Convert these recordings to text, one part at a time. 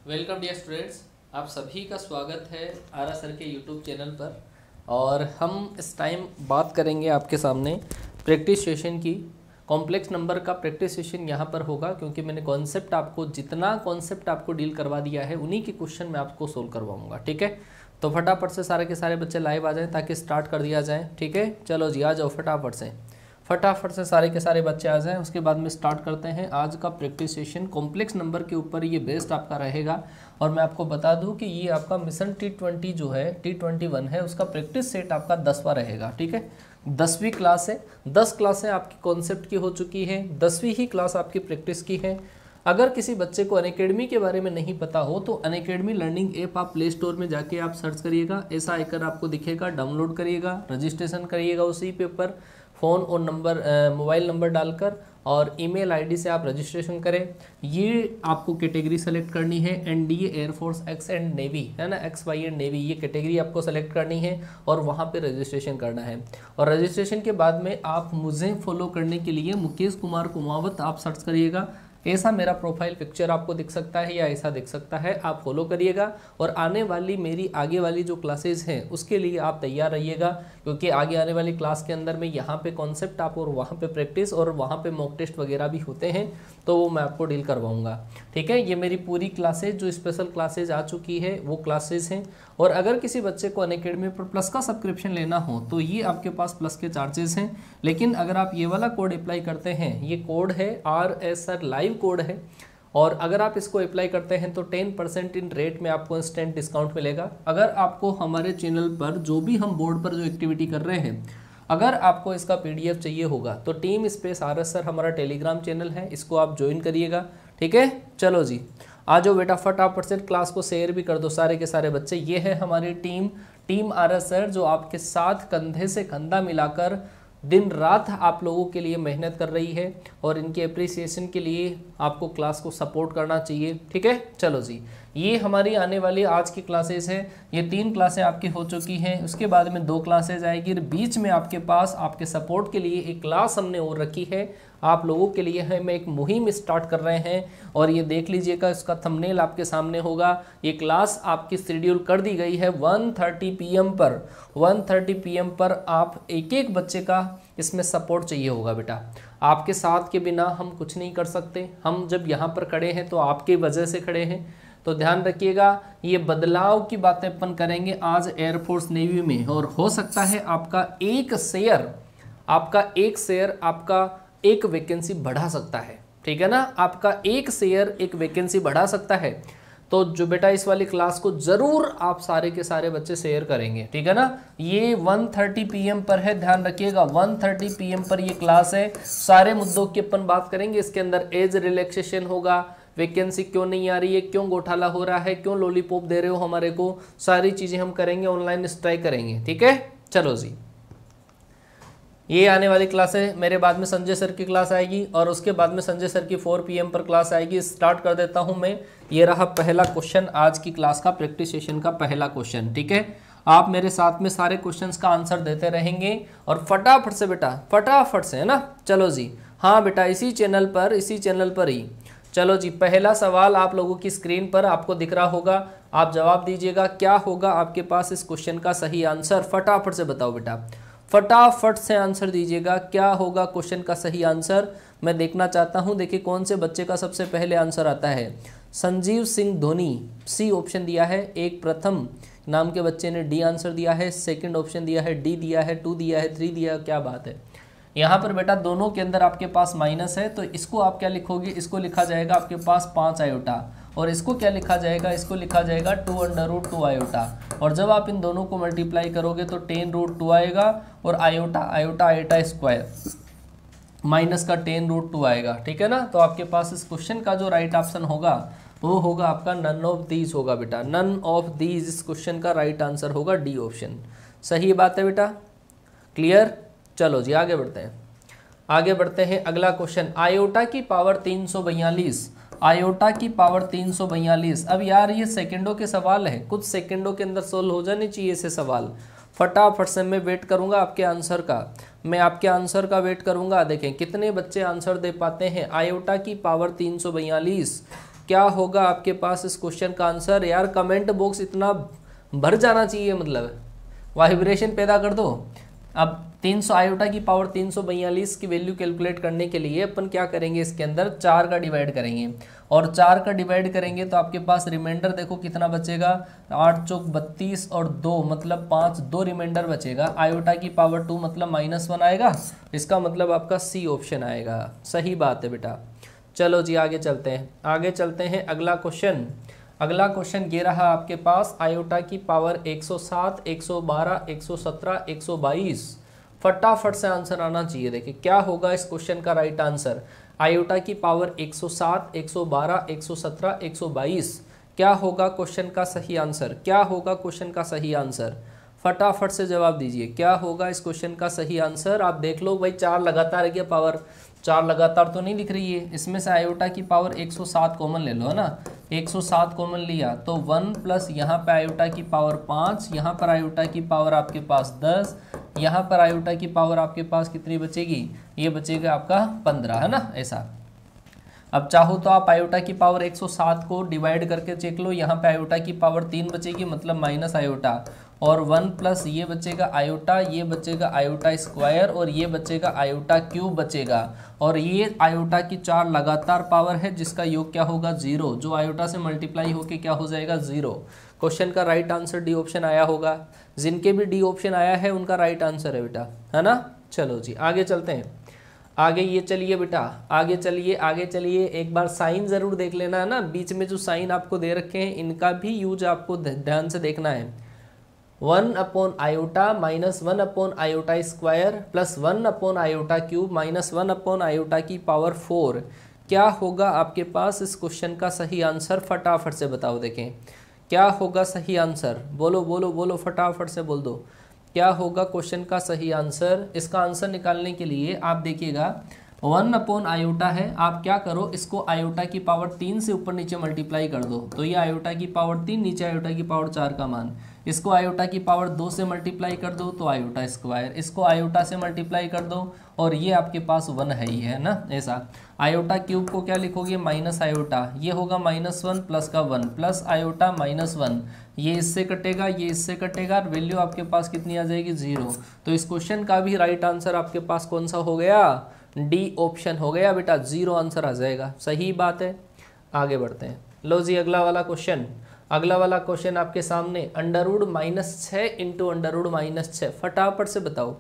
Welcome dear students, आप सभी का स्वागत है आरा सर के यूट्यूब चैनल पर। और हम इस टाइम बात करेंगे आपके सामने प्रैक्टिस सेशन की। कॉम्प्लेक्स नंबर का प्रैक्टिस सेशन यहाँ पर होगा क्योंकि मैंने जितना कॉन्सेप्ट आपको डील करवा दिया है उन्हीं के क्वेश्चन मैं आपको सोल्व करवाऊँगा। ठीक है, तो फटाफट से सारे के सारे बच्चे लाइव आ जाएँ ताकि स्टार्ट कर दिया जाए। ठीक है, चलो जी आ जाओ फटाफट से सारे के सारे बच्चे आ जाएं। उसके बाद में स्टार्ट करते हैं आज का प्रैक्टिस सेशन। कॉम्प्लेक्स नंबर के ऊपर ये बेस्ट आपका रहेगा। और मैं आपको बता दूं कि ये आपका मिशन T20 जो है T21 है उसका प्रैक्टिस सेट आपका 10वां रहेगा। ठीक है, 10वीं क्लास है, 10 क्लासें आपकी कॉन्सेप्ट की हो चुकी है, 10वीं ही क्लास आपकी प्रैक्टिस की है। अगर किसी बच्चे को अनअकैडमी के बारे में नहीं पता हो तो अनअकैडमी लर्निंग ऐप आप प्ले स्टोर में जाके आप सर्च करिएगा, ऐसा आइकन आपको दिखेगा, डाउनलोड करिएगा, रजिस्ट्रेशन करिएगा उसी पे ऊपर फ़ोन और मोबाइल नंबर डालकर और ईमेल आईडी से आप रजिस्ट्रेशन करें। ये आपको कैटेगरी सेलेक्ट करनी है, NDA, air force, x and navy है ना, एक्स वाई एंड नेवी, ये कैटेगरी आपको सेलेक्ट करनी है और वहाँ पे रजिस्ट्रेशन करना है। और रजिस्ट्रेशन के बाद में आप मुझे फॉलो करने के लिए मुकेश कुमार कुमावत आप सर्च करिएगा। ऐसा मेरा प्रोफाइल पिक्चर आपको दिख सकता है या ऐसा दिख सकता है, आप फॉलो करिएगा। और आने वाली मेरी आगे वाली जो क्लासेस हैं उसके लिए आप तैयार रहिएगा क्योंकि आगे आने वाली क्लास के अंदर में यहाँ पे कॉन्सेप्ट आप और वहाँ पे प्रैक्टिस और वहाँ पे मॉक टेस्ट वगैरह भी होते हैं, तो वो मैं आपको डील करवाऊँगा। ठीक है, ये मेरी पूरी क्लासेज जो स्पेशल क्लासेज आ चुकी है वो क्लासेज हैं। और अगर किसी बच्चे को अनअकैडमी पर प्लस का सब्सक्रिप्शन लेना हो तो ये आपके पास प्लस के चार्जेस हैं। लेकिन अगर आप ये वाला कोड अप्लाई करते हैं, ये कोड है RSR लाइव कोड है, और अगर आप इसको अप्लाई करते हैं तो 10% इन रेट में आपको इंस्टेंट डिस्काउंट मिलेगा। अगर आपको हमारे चैनल पर जो भी हम बोर्ड पर जो एक्टिविटी कर रहे हैं, अगर आपको इसका PDF चाहिए होगा तो टीम स्पेस RSR हमारा टेलीग्राम चैनल है, इसको आप ज्वाइन करिएगा। ठीक है, चलो जी आ जाओ बेटा, फटाफट से क्लास को शेयर भी कर दो सारे के सारे बच्चे। ये है हमारी टीम RSR जो आपके साथ कंधे से कंधा मिलाकर दिन रात आप लोगों के लिए मेहनत कर रही है और इनके अप्रिसिएशन के लिए आपको क्लास को सपोर्ट करना चाहिए। ठीक है, चलो जी, ये हमारी आने वाली आज की क्लासेस है। ये 3 क्लासें आपकी हो चुकी हैं, उसके बाद में 2 क्लासेज आएगी, बीच में आपके पास आपके सपोर्ट के लिए एक क्लास हमने और रखी है आप लोगों के लिए। हम एक मुहिम स्टार्ट कर रहे हैं और ये देख लीजिएगा, इसका थंबनेल आपके सामने होगा। ये क्लास आपकी शेड्यूल कर दी गई है 1:30 PM पर। 1:30 PM पर आप एक बच्चे का इसमें सपोर्ट चाहिए होगा बेटा। आपके साथ के बिना हम कुछ नहीं कर सकते। हम जब यहाँ पर खड़े हैं तो आपकी वजह से खड़े हैं, तो ध्यान रखिएगा। ये बदलाव की बातें अपन करेंगे आज एयरफोर्स नेवी में, और हो सकता है आपका एक शेयर आपका एक वैकेंसी बढ़ा सकता है। ठीक है ना, आपका एक शेयर एक वैकेंसी बढ़ा सकता है। तो जो बेटा इस वाली क्लास को जरूर आप सारे के सारे बच्चे शेयर करेंगे। ठीक है ना, ये 1:30 PM पर है, ध्यान रखिएगा 1:30 PM पर ये क्लास है। सारे मुद्दों की अपन बात करेंगे। इसके अंदर एज रिलैक्सेशन होगा, वैकेंसी क्यों नहीं आ रही है, क्यों घोटाला हो रहा है, क्यों लॉलीपॉप दे रहे हो हमारे को, सारी चीजें हम करेंगे, ऑनलाइन स्ट्राइक करेंगे। ठीक है, चलो जी, ये आने वाली क्लास है। मेरे बाद में संजय सर की क्लास आएगी और उसके बाद में संजय सर की 4 PM पर क्लास आएगी। स्टार्ट कर देता हूं मैं। ये रहा पहला क्वेश्चन आज की क्लास का, प्रैक्टिस सेशन का पहला क्वेश्चन। ठीक है, आप मेरे साथ में सारे क्वेश्चंस का आंसर देते रहेंगे और फटाफट से बेटा, फटाफट से, है ना। चलो जी, हाँ बेटा, इसी चैनल पर ही। चलो जी, पहला सवाल आप लोगों की स्क्रीन पर आपको दिख रहा होगा, आप जवाब दीजिएगा। क्या होगा आपके पास इस क्वेश्चन का सही आंसर? फटाफट से बताओ बेटा, फटाफट से आंसर दीजिएगा। क्या होगा क्वेश्चन का सही आंसर? मैं देखना चाहता हूं। देखिए कौन से बच्चे का सबसे पहले आंसर आता है। संजीव सिंह धोनी, C ऑप्शन दिया है। एक प्रथम नाम के बच्चे ने D आंसर दिया है, सेकंड ऑप्शन दिया है, D दिया है, 2 दिया है, 3 दिया है। क्या बात है। यहाँ पर बेटा दोनों के अंदर आपके पास माइनस है, तो इसको आप क्या लिखोगे? इसको लिखा जाएगा आपके पास 5 आयोटा, और इसको क्या लिखा जाएगा? इसको लिखा जाएगा 2√2 आयोटा। और जब आप इन दोनों को मल्टीप्लाई करोगे तो 10√2 आएगा, और आयोटा स्क्वायर माइनस का 10√2 आएगा। ठीक है ना, तो आपके पास इस क्वेश्चन का जो राइट ऑप्शन होगा वो होगा आपका नन ऑफ दीज होगा बेटा। नन ऑफ दीज इस क्वेश्चन का राइट आंसर होगा D ऑप्शन। सही बात है बेटा, क्लियर। चलो जी आगे बढ़ते हैं। अगला क्वेश्चन, आयोटा की पावर 342, आयोटा की पावर 342। अब यार ये सेकंडों के सवाल है, कुछ सेकंडों के अंदर सोल्व हो जाने चाहिए ऐसे सवाल। फटाफट से मैं वेट करूंगा आपके आंसर का, वेट करूंगा। देखें कितने बच्चे आंसर दे पाते हैं। आयोटा की पावर 342 क्या होगा आपके पास इस क्वेश्चन का आंसर? यार कमेंट बॉक्स इतना भर जाना चाहिए, मतलब वाइब्रेशन पैदा कर दो। अब 300 आयोटा की पावर 342 की वैल्यू कैलकुलेट करने के लिए अपन क्या करेंगे, इसके अंदर 4 का डिवाइड करेंगे, और 4 का डिवाइड करेंगे तो आपके पास रिमाइंडर देखो कितना बचेगा, 8 चौक 32 और 2 मतलब 5, 2 रिमाइंडर बचेगा। आयोटा की पावर 2 मतलब -1 आएगा, इसका मतलब आपका सी ऑप्शन आएगा। सही बात है बेटा। चलो जी आगे चलते हैं, आगे चलते हैं। अगला क्वेश्चन, अगला क्वेश्चन ये रहा आपके पास, आयोटा की पावर 107, 112, 117, 122। फटाफट से आंसर आना चाहिए। देखिए क्या होगा इस क्वेश्चन का राइट आंसर। आयोटा की पावर 107, 112, 117, 122। क्या होगा क्वेश्चन का सही आंसर? क्या होगा क्वेश्चन का सही आंसर? फटाफट से जवाब दीजिए, क्या होगा इस क्वेश्चन का सही आंसर? आप देख लो भाई, 4 लगातार क्या पावर, 4 लगातार तो नहीं दिख रही है। इसमें से आयोटा की पावर 107 कॉमन ले लो, है ना। 107 कॉमन लिया तो 1 प्लस यहाँ पे आयोटा की पावर 5, यहाँ पर आयोटा की पावर आपके पास 10, यहाँ पर आयोटा की पावर आपके पास कितनी बचेगी? ये बचेगा आपका 15, है ना। ऐसा अब चाहो तो आप आयोटा की पावर 107 को डिवाइड करके चेक लो। यहाँ पे आयोटा की पावर 3 बचेगी, मतलब माइनस आयोटा, और 1 प्लस ये बचेगा आयोटा, ये बचेगा आयोटा स्क्वायर, और ये बचेगा आयोटा क्यूब बचेगा। और ये आयोटा की 4 लगातार पावर है जिसका योग क्या होगा? 0, जो आयोटा से मल्टीप्लाई होके क्या हो जाएगा? 0। क्वेश्चन का राइट आंसर डी ऑप्शन आया होगा। जिनके भी डी ऑप्शन आया है उनका राइट आंसर है बेटा, है ना। चलो जी आगे चलते हैं, आगे ये चलिए बेटा, आगे चलिए, आगे चलिए। एक बार साइन ज़रूर देख लेना, है ना। बीच में जो साइन आपको दे रखे हैं इनका भी यूज आपको ध्यान से देखना है। 1 upon iota minus 1 upon iota square plus 1 upon iota cube minus 1 upon iota की पावर 4। क्या होगा आपके पास इस क्वेश्चन का सही आंसर? फटाफट से बताओ, देखें क्या होगा सही आंसर। बोलो बोलो बोलो, फटाफट से बोल दो, क्या होगा क्वेश्चन का सही आंसर। इसका आंसर निकालने के लिए आप देखिएगा 1 अपॉन आयोटा है, आप क्या करो, इसको आयोटा की पावर 3 से ऊपर नीचे मल्टीप्लाई कर दो, तो ये आयोटा की पावर 3, नीचे आयोटा की पावर 4 का मान। इसको आयोटा की पावर 2 से मल्टीप्लाई कर दो तो आयोटा स्क्वायर, इसको आयोटा से मल्टीप्लाई कर दो और ये आपके पास 1 है ही, है ना। ऐसा आयोटा क्यूब को क्या लिखोगे? माइनस आयोटा, ये होगा -1 प्लस का 1 प्लस आयोटा -1, ये इससे कटेगा, ये इससे कटेगा, वैल्यू आपके पास कितनी आ जाएगी? 0। तो इस क्वेश्चन का भी राइट आंसर आपके पास कौन सा हो गया? डी ऑप्शन हो गया बेटा, 0 आंसर आ जाएगा। सही बात है। आगे बढ़ते हैं। लो जी अगला वाला क्वेश्चन, अगला वाला क्वेश्चन आपके सामने, √-6 इंटू √-6। फटाफट से बताओ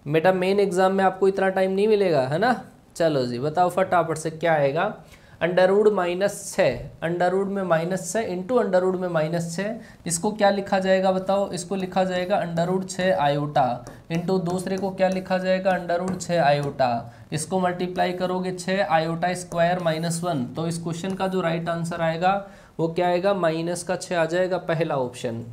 बेटा, मेन एग्जाम में आपको इतना टाइम नहीं मिलेगा, है ना। चलो जी बताओ फटाफट से क्या आएगा। √-6, अंडर में -6 इंटू अंडर में -6, इसको क्या लिखा जाएगा बताओ? इसको लिखा जाएगा √6 आयोटा, इंटू दूसरे को क्या लिखा जाएगा? √6 आयोटा। इसको मल्टीप्लाई करोगे 6 आयोटा स्क्वायर -1, तो इस क्वेश्चन का जो राइट आंसर आएगा वो क्या आएगा? -6 आ जाएगा, पहला ऑप्शन।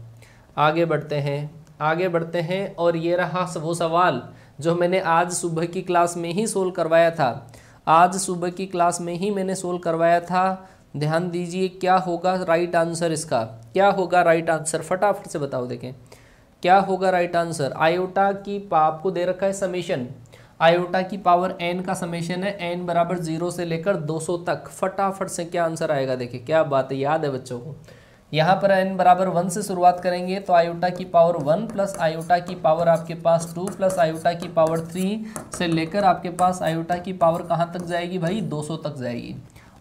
आगे बढ़ते हैं, आगे बढ़ते हैं। और ये रहा वो सवाल जो मैंने आज सुबह की क्लास में ही सोल्व करवाया था, आज सुबह की क्लास में ही मैंने सोल्व करवाया था। ध्यान दीजिए, क्या होगा राइट आंसर इसका? क्या होगा राइट आंसर? फटाफट से बताओ, देखें क्या होगा राइट आंसर। आयोटा की आपको दे रखा है समेशन, आयोटा की पावर n का समेशन है, n बराबर 0 से लेकर 200 तक। फटाफट से क्या आंसर आएगा? देखिए क्या बात है, याद है बच्चों को। यहाँ पर n बराबर 1 से शुरुआत करेंगे तो आयोटा की पावर 1 प्लस आयोटा की पावर आपके पास 2 प्लस आयोटा की पावर 3 से लेकर आपके पास आयोटा की पावर कहाँ तक जाएगी भाई? 200 तक जाएगी।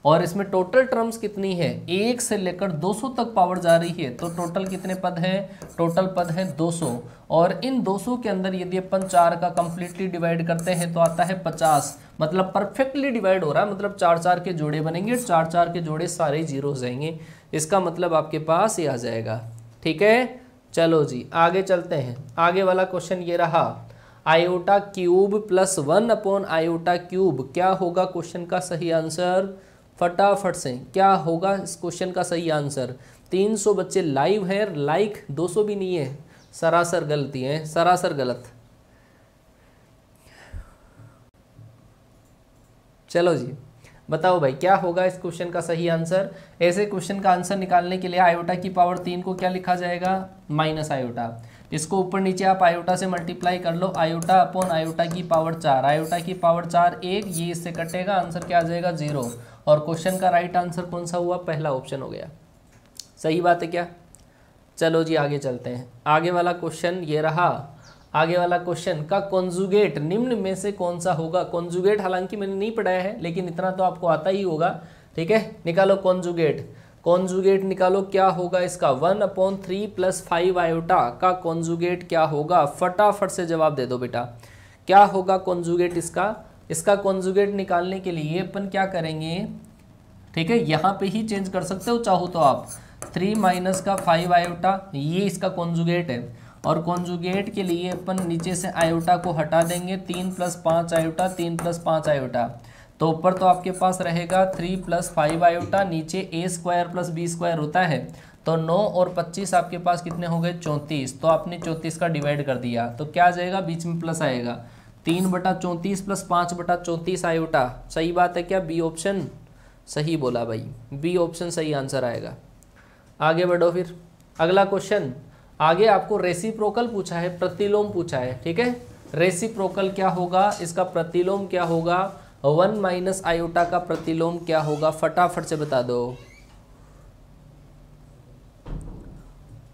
और इसमें टोटल टर्म्स कितनी है? 1 से लेकर 200 तक पावर जा रही है, तो टोटल कितने पद हैं? टोटल पद हैं 200। और इन 200 के अंदर यदि अपन 4 का कंप्लीटली डिवाइड करते हैं तो आता है 50, मतलब परफेक्टली डिवाइड हो रहा है, मतलब 4-4 के जोड़े बनेंगे, 4-4 के जोड़े सारे जीरो हो जाएंगे। इसका मतलब आपके पास ये आ जाएगा। ठीक है, चलो जी आगे चलते हैं। आगे वाला क्वेश्चन ये रहा, iota cube plus 1 upon iota cube. क्या होगा क्वेश्चन का सही आंसर? फटाफट से क्या होगा इस क्वेश्चन का सही आंसर? 300 बच्चे लाइव हैं, लाइक 200 भी नहीं है, सरासर गलती है, सरासर गलत। चलो जी बताओ भाई क्या होगा इस क्वेश्चन का सही आंसर। ऐसे क्वेश्चन का आंसर निकालने के लिए आयोटा की पावर 3 को क्या लिखा जाएगा? Minus iota. इसको ऊपर नीचे आप आयोटा से मल्टीप्लाई कर लो, आयोटा अपॉन आयोटा की पावर 4, आयोटा की पावर 4 1, ये इससे कटेगा, आंसर क्या आ जाएगा? 0। और क्वेश्चन का राइट आंसर कौन सा हुआ, पहला ऑप्शन हो गया। सही बात है क्या। चलो जी आगे चलते हैं। आगे वाला क्वेश्चन ये रहा। आगे वाला क्वेश्चन का कॉन्जुगेट निम्न में से कौन सा होगा। कॉन्जुगेट हालांकि मैंने नहीं पढ़ाया है, लेकिन इतना तो आपको आता ही होगा। ठीक है, निकालो कॉन्जुगेट। कॉन्जुगेट निकालो, क्या होगा इसका 1/3 + 5 आयोटा का कॉन्जुगेट क्या होगा। फटाफट से जवाब दे दो बेटा, क्या होगा कॉन्जुगेट इसका। इसका कॉन्जुगेट निकालने के लिए अपन क्या करेंगे, ठीक है, यहाँ पे ही चेंज कर सकते हो चाहो तो आप। 3 - का 5 आयोटा, ये इसका कॉन्जुगेट है। और कॉन्जुगेट के लिए अपन नीचे से आयोटा को हटा देंगे। 3 + 5 आयोटा, 3 + 5 आयोटा, तो ऊपर तो आपके पास रहेगा 3 + 5 आयोटा, नीचे a² + b² होता है। तो 9 और 25 आपके पास कितने हो गए, 34। तो आपने 34 का डिवाइड कर दिया, तो क्या आ जाएगा, बीच में प्लस आएगा। 3/34 + 5/34 आयोटा। सही बात है क्या, बी ऑप्शन सही बोला भाई, बी ऑप्शन सही आंसर आएगा। आगे बढ़ो फिर। अगला क्वेश्चन, आगे आपको रेसिप्रोकल पूछा है, प्रतिलोम पूछा है। ठीक है, रेसिप्रोकल क्या होगा, इसका प्रतिलोम क्या होगा, 1 - आयोटा का प्रतिलोम क्या होगा, फटाफट से बता दो।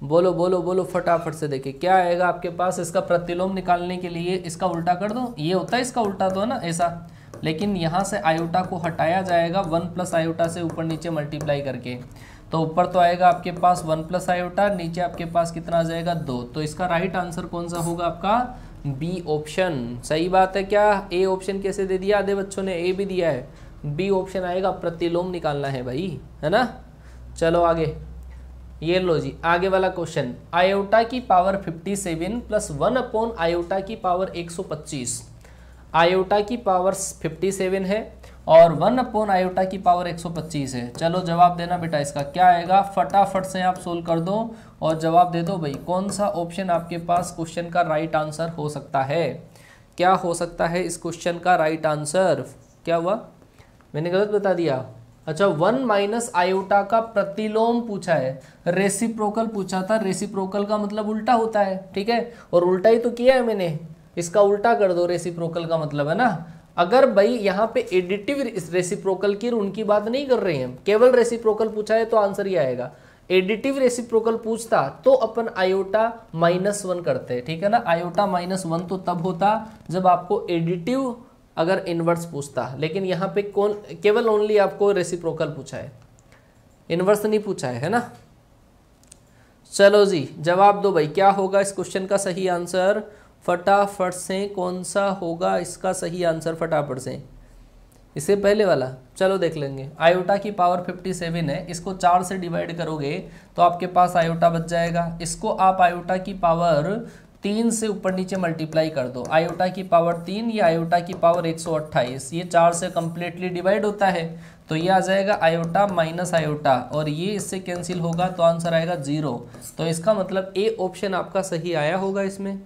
बोलो बोलो बोलो फटाफट से। देखिए क्या आएगा आपके पास, इसका प्रतिलोम निकालने के लिए इसका उल्टा कर दो। ये होता है इसका उल्टा तो है ना ऐसा, लेकिन यहाँ से आयोटा को हटाया जाएगा 1 + आयोटा से ऊपर नीचे मल्टीप्लाई करके। तो ऊपर तो आएगा आपके पास 1 + आयोटा, नीचे आपके पास कितना आ जाएगा 2। तो इसका राइट आंसर कौन सा होगा आपका, बी ऑप्शन। सही बात है क्या। ए ऑप्शन कैसे दे दिया, आधे बच्चों ने ए भी दिया है, बी ऑप्शन आएगा। प्रतिलोम निकालना है भाई, है ना। चलो आगे, ये लो जी आगे वाला क्वेश्चन। आयोटा की पावर 57 + 1 आयोटा की पावर 125। आयोटा की पावर 57 है और 1 आयोटा की पावर 125 है। चलो जवाब देना बेटा, इसका क्या आएगा, फटाफट से आप सोल्व कर दो और जवाब दे दो भाई। कौन सा ऑप्शन आपके पास क्वेश्चन का राइट आंसर हो सकता है, क्या हो सकता है इस क्वेश्चन का राइट आंसर। क्या हुआ, मैंने गलत बता दिया। अच्छा, 1 - आयोटा का प्रतिलोम पूछा है, रेसिप्रोकल पूछा था। रेसिप्रोकल का मतलब उल्टा होता है, ठीक है, और उल्टा ही तो किया है मैंने। इसका उल्टा कर दो, रेसिप्रोकल का मतलब है ना। अगर भाई यहाँ पे एडिटिव रेसिप्रोकल की उनकी बात नहीं कर रहे हैं, केवल रेसिप्रोकल पूछा है तो आंसर ही आएगा। एडिटिव रेसिप्रोकल पूछता तो अपन आयोटा -1 करते, ठीक है ना। आयोटा -1 तो तब होता जब आपको एडिटिव अगर इन्वर्स पूछता, लेकिन यहाँ पे कौन, केवल ओनली आपको रेसिप्रोकल पूछा है, इन्वर्स नहीं पूछा है ना। चलो जी जवाब दो भाई, क्या होगा इस क्वेश्चन का सही आंसर, फटाफट से। कौन सा होगा इसका सही आंसर, फटाफट से। इससे पहले वाला चलो देख लेंगे। आयोटा की पावर 57 है, इसको 4 से डिवाइड करोगे तो आपके पास आयोटा बच जाएगा। इसको आप आयोटा की पावर 3 से ऊपर नीचे मल्टीप्लाई कर दो। आयोटा की पावर 3 या आयोटा की पावर 128, ये 4 से कंप्लीटली डिवाइड होता है, तो ये आ जाएगा आयोटा - आयोटा, और ये इससे कैंसिल होगा तो आंसर आएगा 0। तो इसका मतलब ए ऑप्शन आपका सही आया होगा इसमें।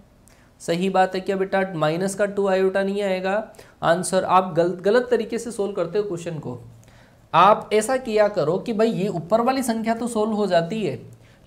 सही बात है क्या बेटा, माइनस का 2 आयोटा नहीं आएगा आंसर। आप गलत तरीके से सोल्व करते हो क्वेश्चन को। आप ऐसा किया करो कि भाई ये ऊपर वाली संख्या तो सोल्व हो जाती है,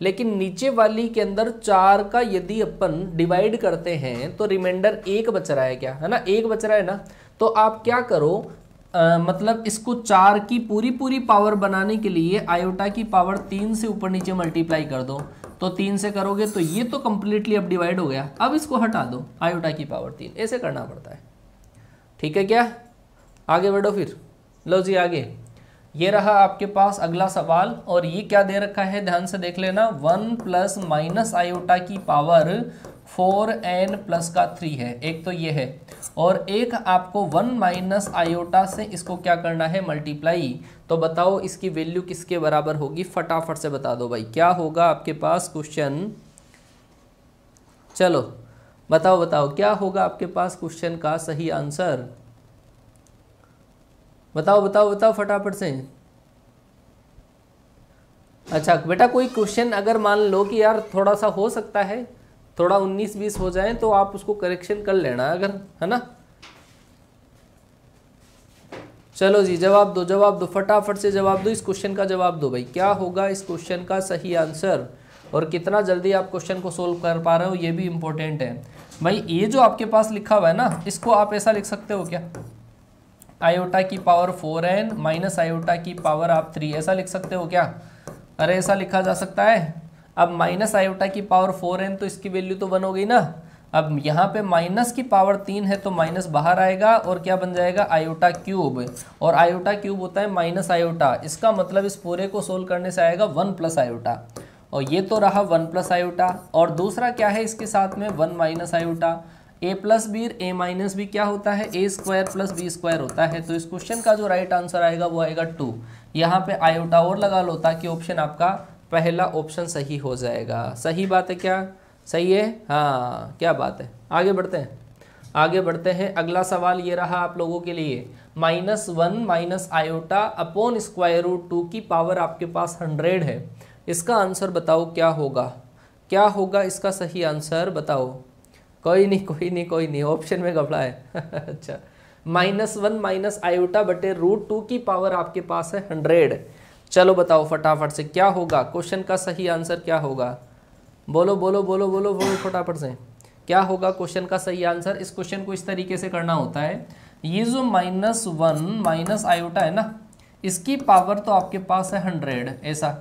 लेकिन नीचे वाली के अंदर 4 का यदि अपन डिवाइड करते हैं तो रिमाइंडर 1 बच रहा है, क्या है ना, 1 बच रहा है ना। तो आप क्या करो, मतलब इसको 4 की पूरी पावर बनाने के लिए आयोटा की पावर 3 से ऊपर नीचे मल्टीप्लाई कर दो। तो 3 से करोगे तो ये तो कंप्लीटली अब डिवाइड हो गया, अब इसको हटा दो आयोटा की पावर 3, ऐसे करना पड़ता है। ठीक है क्या, आगे बढ़ो फिर। लो जी आगे, ये रहा आपके पास अगला सवाल, और ये क्या दे रखा है ध्यान से देख लेना। 1 + आयोटा की पावर 4n + का 3 है, एक तो ये है, और एक आपको 1 - आयोटा से इसको क्या करना है, मल्टीप्लाई। तो बताओ इसकी वैल्यू किसके बराबर होगी, फटाफट से बता दो भाई, क्या होगा आपके पास क्वेश्चन। चलो बताओ बताओ क्या होगा आपके पास क्वेश्चन का सही आंसर, बताओ बताओ बताओ फटाफट से। अच्छा बेटा, कोई क्वेश्चन अगर मान लो कि यार थोड़ा सा हो सकता है, थोड़ा 19-20 हो जाए तो आप उसको करेक्शन कर लेना अगर, है ना। चलो जी जवाब दो फटाफट से जवाब दो, इस क्वेश्चन का जवाब दो भाई, क्या होगा इस क्वेश्चन का सही आंसर, और कितना जल्दी आप क्वेश्चन को सोल्व कर पा रहे हो ये भी इंपॉर्टेंट है भाई। ये जो आपके पास लिखा हुआ है ना, इसको आप ऐसा लिख सकते हो क्या, आयोटा की पावर 4n माइनस आयोटा की पावर आप 3, ऐसा लिख सकते हो क्या? अरे ऐसा लिखा जा सकता है। अब माइनस आयोटा की पावर 4n तो इसकी वैल्यू तो 1 हो गई ना। अब यहाँ पे माइनस की पावर 3 है तो माइनस बाहर आएगा और क्या बन जाएगा? Iota cube. और आयोटा क्यूब होता है माइनस आयोटा, इसका मतलब इस पूरे को सोल्व करने से आएगा 1 प्लस आयोटा। और ये तो रहा 1 प्लस आयोटा, और दूसरा क्या है इसके साथ में 1 माइनस आयोटा। ए प्लस बी ए माइनस बी क्या होता है? ए स्क्वायर प्लस बी स्क्वायर होता है। तो इस क्वेश्चन का जो राइट आंसर आएगा वो आएगा 2। यहाँ पे आयोटा और लगा लो ताकि ऑप्शन आपका पहला ऑप्शन सही हो जाएगा। सही बात है क्या? सही है, हाँ क्या बात है। आगे बढ़ते हैं, आगे बढ़ते हैं। अगला सवाल ये रहा आप लोगों के लिए, -1 minus iota upon square root 2 की पावर आपके पास 100 है। इसका आंसर बताओ क्या होगा? क्या होगा इसका सही आंसर बताओ? कोई नहीं कोई नहीं कोई नहीं, ऑप्शन में घबरा है अच्छा, -1 माइनस आयोटा बटे रूट 2 की पावर आपके पास है 100। चलो बताओ फटाफट से क्या होगा, क्वेश्चन का सही आंसर क्या होगा? बोलो बोलो बोलो बोलो बोलो फटाफट से, क्या होगा क्वेश्चन का सही आंसर? इस क्वेश्चन को इस तरीके से करना होता है, ये जो -1 माइनस आयोटा है ना, इसकी पावर तो आपके पास है 100 ऐसा,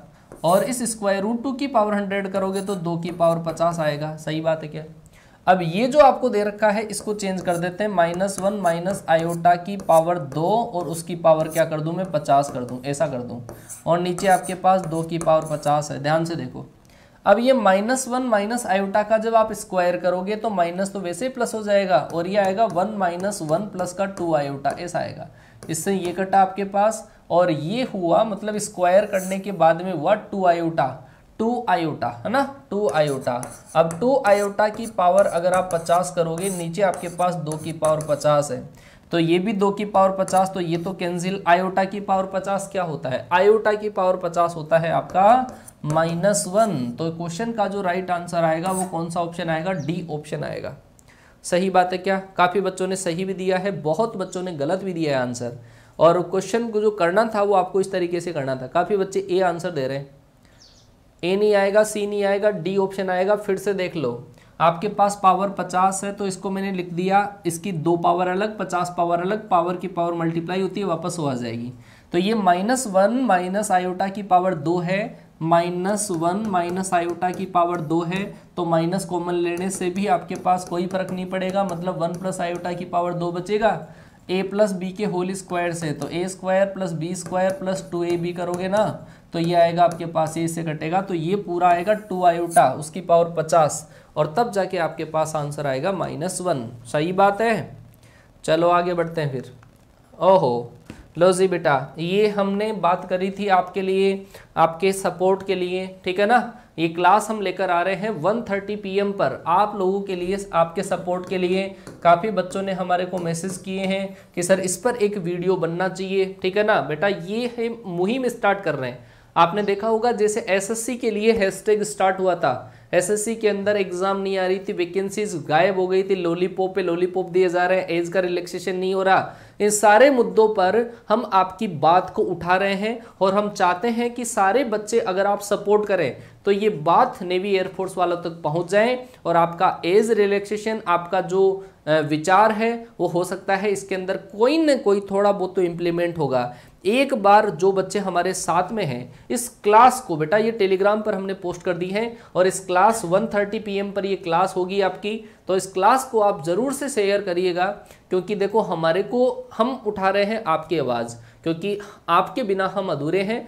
और इस स्क्वायर रूट 2 की पावर 100 करोगे तो 2 की पावर 50 आएगा। सही बात है क्या? अब ये जो आपको दे रखा है इसको चेंज कर देते हैं, -1 माइनस आयोटा की पावर 2 और उसकी पावर क्या कर दूं मैं? 50 कर दूं, ऐसा कर दूं, और नीचे आपके पास 2 की पावर 50 है। ध्यान से देखो, अब ये -1 माइनस आयोटा का जब आप स्क्वायर करोगे तो माइनस तो वैसे ही प्लस हो जाएगा, और ये आएगा 1 माइनस 1 प्लस का 2 आयोटा, ऐसा आएगा। इससे ये कटा आपके पास, और ये हुआ मतलब स्क्वायर करने के बाद में हुआ 2 आयोटा, 2 आयोटा है ना, 2 आयोटा। अब 2 आयोटा की पावर अगर आप 50 करोगे, नीचे आपके पास 2 की पावर 50 है, तो ये भी 2 की पावर 50, तो ये तो कैंसिल। आयोटा की पावर 50 क्या होता है? आयोटा की पावर 50 होता है आपका -1। तो क्वेश्चन का जो राइट आंसर आएगा वो कौन सा ऑप्शन आएगा? डी ऑप्शन आएगा। सही बात है क्या? काफ़ी बच्चों ने सही भी दिया है, बहुत बच्चों ने गलत भी दिया है आंसर, और क्वेश्चन को जो करना था वो आपको इस तरीके से करना था। काफ़ी बच्चे ए आंसर दे रहे हैं, ए नहीं आएगा, सी नहीं आएगा, डी ऑप्शन आएगा। फिर से देख लो, आपके पास पावर 50 है तो इसको मैंने लिख दिया, इसकी 2 पावर अलग, 50 पावर अलग, पावर की पावर मल्टीप्लाई होती है, वापस वो आ जाएगी। तो ये -1 माइनस आयोटा की पावर 2 है, -1 माइनस आयोटा की पावर 2 है, तो माइनस कॉमन लेने से भी आपके पास कोई फर्क नहीं पड़ेगा, मतलब 1 प्लस आयोटा की पावर 2 बचेगा। a प्लस बी के होल स्क्वायर से, तो a square plus b square plus 2ab करोगे ना, तो ये आएगा आपके पास, ए से कटेगा, तो ये पूरा आएगा 2 आयोटा उसकी पावर 50, और तब जाके आपके पास आंसर आएगा -1। सही बात है। चलो आगे बढ़ते हैं फिर। ओहो लो जी बेटा, ये हमने बात करी थी आपके लिए, आपके सपोर्ट के लिए, ठीक है ना। ये क्लास हम लेकर आ रहे हैं 1:30 PM पर आप लोगों के लिए, आपके सपोर्ट के लिए। काफ़ी बच्चों ने हमारे को मैसेज किए हैं कि सर इस पर एक वीडियो बनना चाहिए, ठीक है ना बेटा। ये है मुहिम स्टार्ट कर रहे हैं। आपने देखा होगा जैसे एसएससी के लिए हैशटैग स्टार्ट हुआ था, एसएससी के अंदर एग्जाम नहीं आ रही थी, वैकेंसीज गायब हो गई थी, लॉलीपॉप पे लॉलीपॉप दिए जा रहे हैं, एज का रिलैक्सेशन नहीं हो रहा। इन सारे मुद्दों पर हम आपकी बात को उठा रहे हैं, और हम चाहते हैं कि सारे बच्चे अगर आप सपोर्ट करें तो ये बात नेवी एयरफोर्स वालों तक पहुंच जाए, और आपका एज रिलैक्सेशन, आपका जो विचार है वो हो सकता है इसके अंदर कोई न कोई थोड़ा बहुत तो इम्प्लीमेंट होगा। एक बार जो बच्चे हमारे साथ में हैं, इस क्लास को बेटा ये टेलीग्राम पर हमने पोस्ट कर दी है, और इस क्लास 1:30 PM पर ये क्लास होगी आपकी, तो इस क्लास को आप ज़रूर से शेयर करिएगा, क्योंकि देखो हमारे को, हम उठा रहे हैं आपकी आवाज़, क्योंकि आपके बिना हम अधूरे हैं।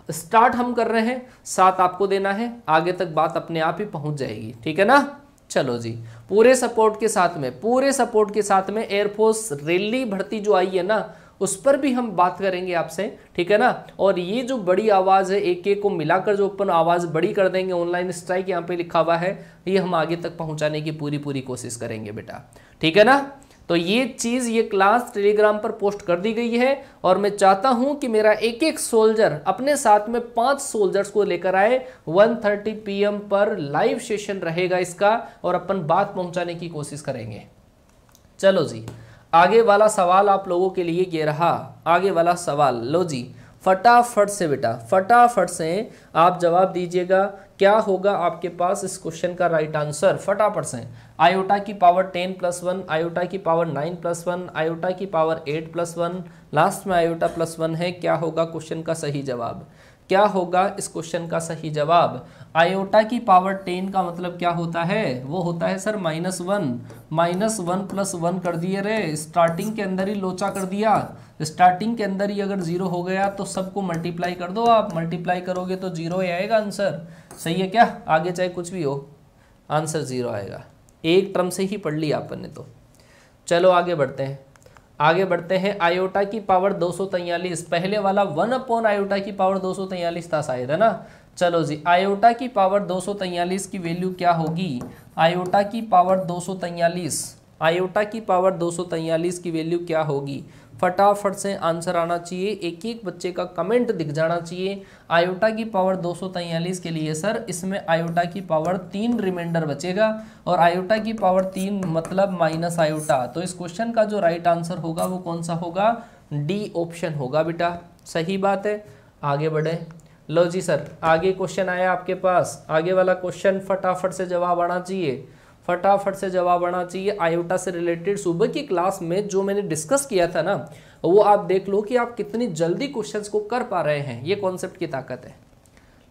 स्टार्ट हम कर रहे हैं, साथ आपको देना है, आगे तक बात अपने आप ही पहुंच जाएगी, ठीक है ना। चलो जी, पूरे सपोर्ट के साथ में, पूरे सपोर्ट के साथ में एयरफोर्स रैली भर्ती जो आई है ना, उस पर भी हम बात करेंगे आपसे, ठीक है ना। और ये जो बड़ी आवाज़ है, एक एक को मिलाकर जो अपन आवाज़ बड़ी कर देंगे, ऑनलाइन स्ट्राइक यहाँ पे लिखा हुआ है, ये हम आगे तक पहुँचाने की पूरी कोशिश करेंगे बेटा, ठीक है ना। तो ये चीज़, ये क्लास टेलीग्राम पर पोस्ट कर दी गई है, और मैं चाहता हूं कि मेरा एक एक सोल्जर अपने साथ में 5 सोल्जर्स को लेकर आए। 1:30 PM पर लाइव सेशन रहेगा इसका, और अपन बात पहुंचाने की कोशिश करेंगे। चलो जी, आगे वाला सवाल आप लोगों के लिए ये रहा। आगे वाला सवाल लो जी, फटाफट से बेटा, फटाफट से आप जवाब दीजिएगा क्या होगा आपके पास इस क्वेश्चन का राइट आंसर, फटाफट से। आयोटा की पावर 10 + 1, आयोटा की पावर 9 + 1, आयोटा की पावर 8 + 1, लास्ट में आयोटा +1 है। क्या होगा क्वेश्चन का सही जवाब, क्या होगा इस क्वेश्चन का सही जवाब। आयोटा की पावर 10 का मतलब क्या होता है, वो होता है सर -1, -1 + 1 कर दिए रे, स्टार्टिंग के अंदर ही लोचा कर दिया। स्टार्टिंग के अंदर ही अगर 0 हो गया तो सबको मल्टीप्लाई कर दो, आप मल्टीप्लाई करोगे तो 0 ही आएगा आंसर। सही है क्या, आगे चाहे कुछ भी हो आंसर 0 आएगा। एक टर्म से ही पढ़ लिया अपन ने तो। चलो आगे बढ़ते हैं, आगे बढ़ते हैं। आयोटा की पावर 243, पहले वाला 1 आयोटा की पावर 243 था शायद, है ना। चलो जी, आयोटा की पावर 243 की वैल्यू क्या होगी, आयोटा की पावर 243, आयोटा की पावर 243 की वैल्यू क्या होगी। फटाफट से आंसर आना चाहिए, एक एक बच्चे का कमेंट दिख जाना चाहिए। आयोटा की पावर 243 के लिए सर इसमें आयोटा की पावर 3 रिमाइंडर बचेगा, और आयोटा की पावर 3 मतलब माइनस आयोटा। तो इस क्वेश्चन का जो राइट आंसर होगा वो कौन सा होगा, डी ऑप्शन होगा बेटा। सही बात है, आगे बढ़े। लो जी सर, आगे क्वेश्चन आया आपके पास, आगे वाला क्वेश्चन फटाफट से जवाब आना चाहिए, फटाफट से जवाब आना चाहिए। आयोटा से रिलेटेड सुबह की क्लास में जो मैंने डिस्कस किया था ना, वो आप देख लो कि आप कितनी जल्दी क्वेश्चंस को कर पा रहे हैं, ये कॉन्सेप्ट की ताकत है।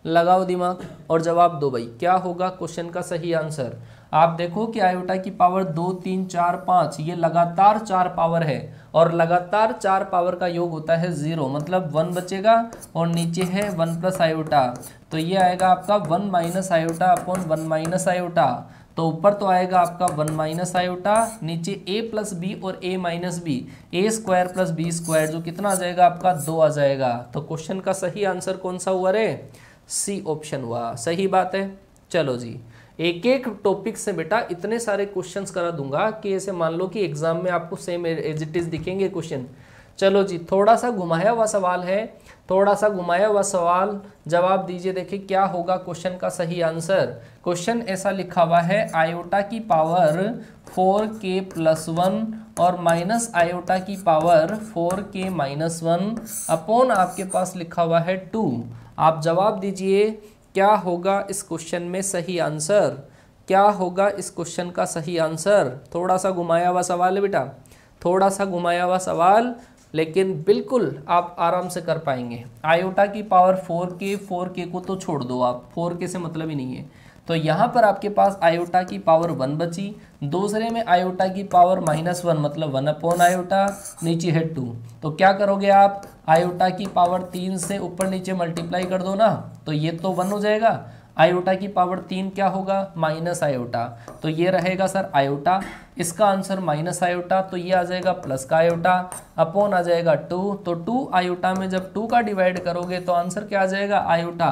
लगाओ दिमाग और जवाब दो भाई, क्या होगा क्वेश्चन का सही आंसर। आप देखो कि आयोटा की पावर 2, 3, 4, 5 ये लगातार 4 पावर है, और लगातार 4 पावर का योग होता है 0, मतलब 1 बचेगा, और नीचे है 1 + आयोटा, तो ये आएगा आपका 1 - आयोटा अपॉन 1 - आयोटा। तो ऊपर तो आएगा आपका 1 - आयोटा, नीचे a + b और a - b, a² + b² जो कितना आ जाएगा आपका 2 आ जाएगा। तो क्वेश्चन का सही आंसर कौन सा हुआ रे, सी ऑप्शन हुआ। सही बात है। चलो जी, एक एक टॉपिक से बेटा इतने सारे क्वेश्चंस करा दूंगा कि ऐसे मान लो कि एग्जाम में आपको सेम एज इट इज दिखेंगे क्वेश्चन। चलो जी, थोड़ा सा घुमाया हुआ सवाल है, थोड़ा सा घुमाया हुआ सवाल, जवाब दीजिए। देखिए क्या होगा क्वेश्चन का सही आंसर। क्वेश्चन ऐसा लिखा हुआ है, आयोटा की पावर 4k + 1 और माइनस आयोटा की पावर 4k - 1 अपॉन आपके पास लिखा हुआ है 2। आप जवाब दीजिए क्या होगा इस क्वेश्चन में सही आंसर, क्या होगा इस क्वेश्चन का सही आंसर। थोड़ा सा घुमाया हुआ सवाल है बेटा, थोड़ा सा घुमाया हुआ सवाल, लेकिन बिल्कुल आप आराम से कर पाएंगे। आयोटा की पावर 4k को तो छोड़ दो आप, 4k से मतलब ही नहीं है। तो यहाँ पर आपके पास आयोटा की पावर 1 बची, दूसरे में आयोटा की पावर -1 मतलब 1 आयोटा, नीचे है 2। तो क्या करोगे आप, आयोटा की पावर 3 से ऊपर नीचे मल्टीप्लाई कर दो ना, तो ये तो 1 हो जाएगा। आयोटा की पावर 3 क्या होगा, माइनस आयोटा, तो ये रहेगा सर आयोटा। इसका आंसर माइनस आयोटा, तो ये आ जाएगा प्लस का आयोटा, अपॉन आ जाएगा 2। तो 2 आयोटा में जब 2 का डिवाइड करोगे तो आंसर क्या आ जाएगा, आयोटा।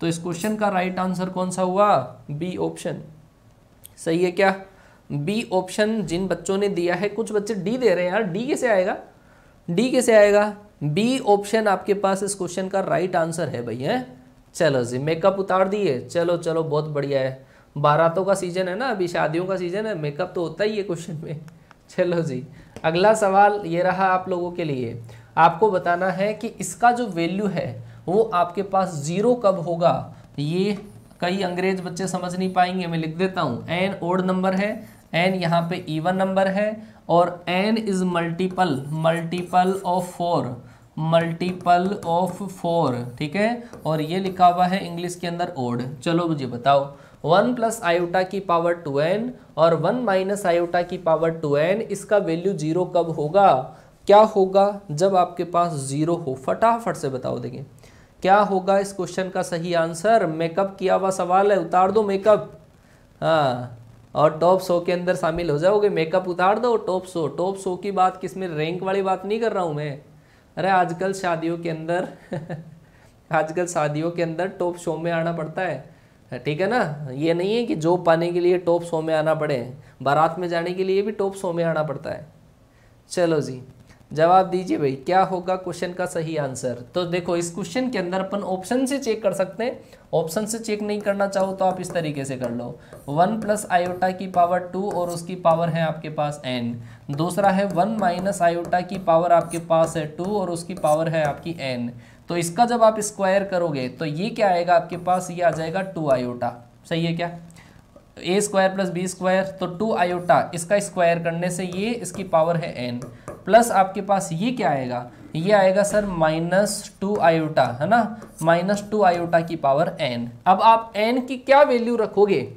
तो इस क्वेश्चन का राइट आंसर कौन सा हुआ, बी ऑप्शन। सही है क्या, बी ऑप्शन जिन बच्चों ने दिया है, कुछ बच्चे डी दे रहे हैं यार, डी कैसे आएगा, डी कैसे आएगा। बी ऑप्शन आपके पास इस क्वेश्चन का राइट आंसर है भाई, है। चलो जी, मेकअप उतार दिए, चलो चलो बहुत बढ़िया है। बारातों का सीजन है ना, अभी शादियों का सीजन है, मेकअप तो होता ही है क्वेश्चन में। चलो जी, अगला सवाल ये रहा आप लोगों के लिए। आपको बताना है कि इसका जो वैल्यू है वो आपके पास 0 कब होगा। ये कई अंग्रेज बच्चे समझ नहीं पाएंगे, मैं लिख देता हूँ। n ओड नंबर है, n यहाँ पे इवन नंबर है, और n is multiple of 4, multiple of 4, ठीक है। और ये लिखा हुआ है इंग्लिश के अंदर ओड। चलो मुझे बताओ, 1 + आयोटा की पावर 2n और 1 - आयोटा की पावर 2n, इसका वैल्यू 0 कब होगा। क्या होगा जब आपके पास 0 हो, फटाफट से बताओ। देखिए क्या होगा इस क्वेश्चन का सही आंसर। मेकअप किया हुआ सवाल है, उतार दो मेकअप, हाँ, और टॉप 100 के अंदर शामिल हो जाओगे। मेकअप उतार दो, टॉप 100 की बात किसमें, रैंक वाली बात नहीं कर रहा हूँ मैं। अरे आजकल शादियों के अंदर आजकल शादियों के अंदर टॉप 100 में आना पड़ता है, ठीक है ना। ये नहीं है कि जॉब पाने के लिए टॉप 100 में आना पड़े, बारात में जाने के लिए भी टॉप 100 में आना पड़ता है। चलो जी, जवाब दीजिए भाई, क्या होगा क्वेश्चन का सही आंसर। तो देखो इस क्वेश्चन के अंदर अपन ऑप्शन से चेक कर सकते हैं, ऑप्शन से चेक नहीं करना चाहो तो आप इस तरीके से कर लो। 1 + आयोटा की पावर 2 और उसकी पावर है आपके पास n, दूसरा है 1 - आयोटा की पावर आपके पास है 2 और उसकी पावर है आपकी n, तो इसका जब आप स्क्वायर करोगे तो ये क्या आएगा आपके पास, ये आ जाएगा 2 आयोटा। सही है क्या, ए स्क्वायर प्लस बी स्क्वायर, तो 2 आयोटा इसका स्क्वायर करने से ये इसकी पावर है n, प्लस आपके पास ये क्या आएगा, ये आएगा सर -2 आयोटा, है ना, -2 आयोटा की पावर n। अब आप n की क्या वैल्यू रखोगे,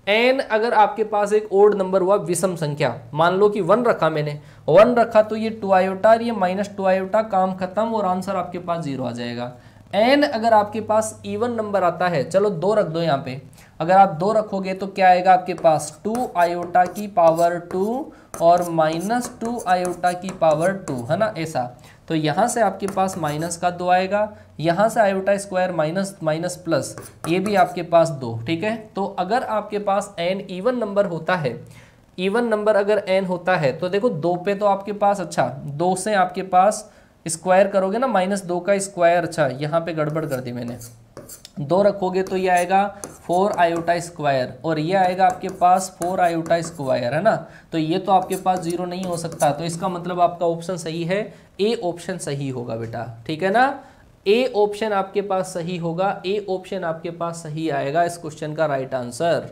n अगर आपके पास एक ओड नंबर हुआ, विषम संख्या, मान लो कि 1 रखा मैंने, 1 रखा तो ये 2 आयोटा और ये -2 आयोटा, काम खत्म और आंसर आपके पास 0 आ जाएगा। n अगर आपके पास इवन नंबर आता है, चलो 2 रख दो यहाँ पे, अगर आप 2 रखोगे तो क्या आएगा आपके पास 2 आयोटा की पावर 2 और -2 आयोटा की पावर 2, है ना, ऐसा। तो यहाँ से आपके पास माइनस का 2 आएगा, यहाँ से iota square minus minus plus, ये भी आपके पास 2, ठीक है। तो अगर आपके पास n इवन नंबर होता है, इवन नंबर अगर n होता है तो देखो 2 पे तो आपके पास, अच्छा 2 से आपके पास स्क्वायर करोगे ना, -2 का स्क्वायर, अच्छा यहाँ पे गड़बड़ कर दी मैंने, 2 रखोगे तो ये आएगा 4 आयोटा स्क्वायर और ये आएगा आपके पास 4 आयोटा स्क्वायर, है ना। तो ये तो आपके पास 0 नहीं हो सकता, तो इसका मतलब आपका ऑप्शन सही है, ए ऑप्शन सही होगा बेटा, ठीक है ना। ए ऑप्शन आपके पास सही होगा, ए ऑप्शन आपके पास सही आएगा इस क्वेश्चन का राइट आंसर।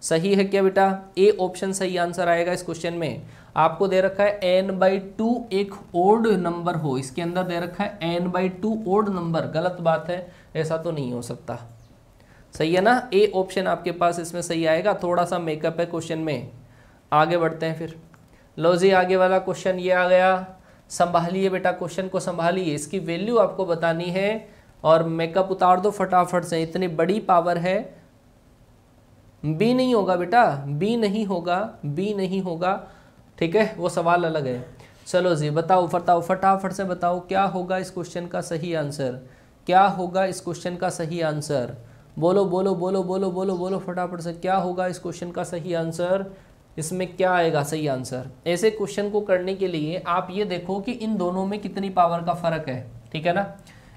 सही है क्या बेटा, ए ऑप्शन सही आंसर आएगा इस क्वेश्चन में। आपको दे रखा है n/2 एक ओड नंबर हो, इसके अंदर दे रखा है n/2 ओड नंबर, गलत बात है, ऐसा तो नहीं हो सकता। सही है ना, ए ऑप्शन आपके पास इसमें सही आएगा। थोड़ा सा मेकअप है क्वेश्चन में, आगे बढ़ते हैं फिर। लो जी, आगे वाला क्वेश्चन ये आ गया, संभालिए बेटा, क्वेश्चन को संभालिए, इसकी वैल्यू आपको बतानी है और मेकअप उतार दो फटाफट से, इतनी बड़ी पावर है। बी नहीं होगा बेटा, बी नहीं होगा, बी नहीं होगा, ठीक है, वो सवाल अलग है। चलो जी बताओ, फटाफट से बताओ क्या होगा इस क्वेश्चन का सही आंसर, क्या होगा इस क्वेश्चन का सही आंसर, बोलो बोलो बोलो बोलो बोलो बोलो फटाफट से, क्या होगा इस क्वेश्चन का सही आंसर, इसमें क्या आएगा सही आंसर। ऐसे क्वेश्चन को करने के लिए आप ये देखो कि इन दोनों में कितनी पावर का फर्क है, ठीक है ना।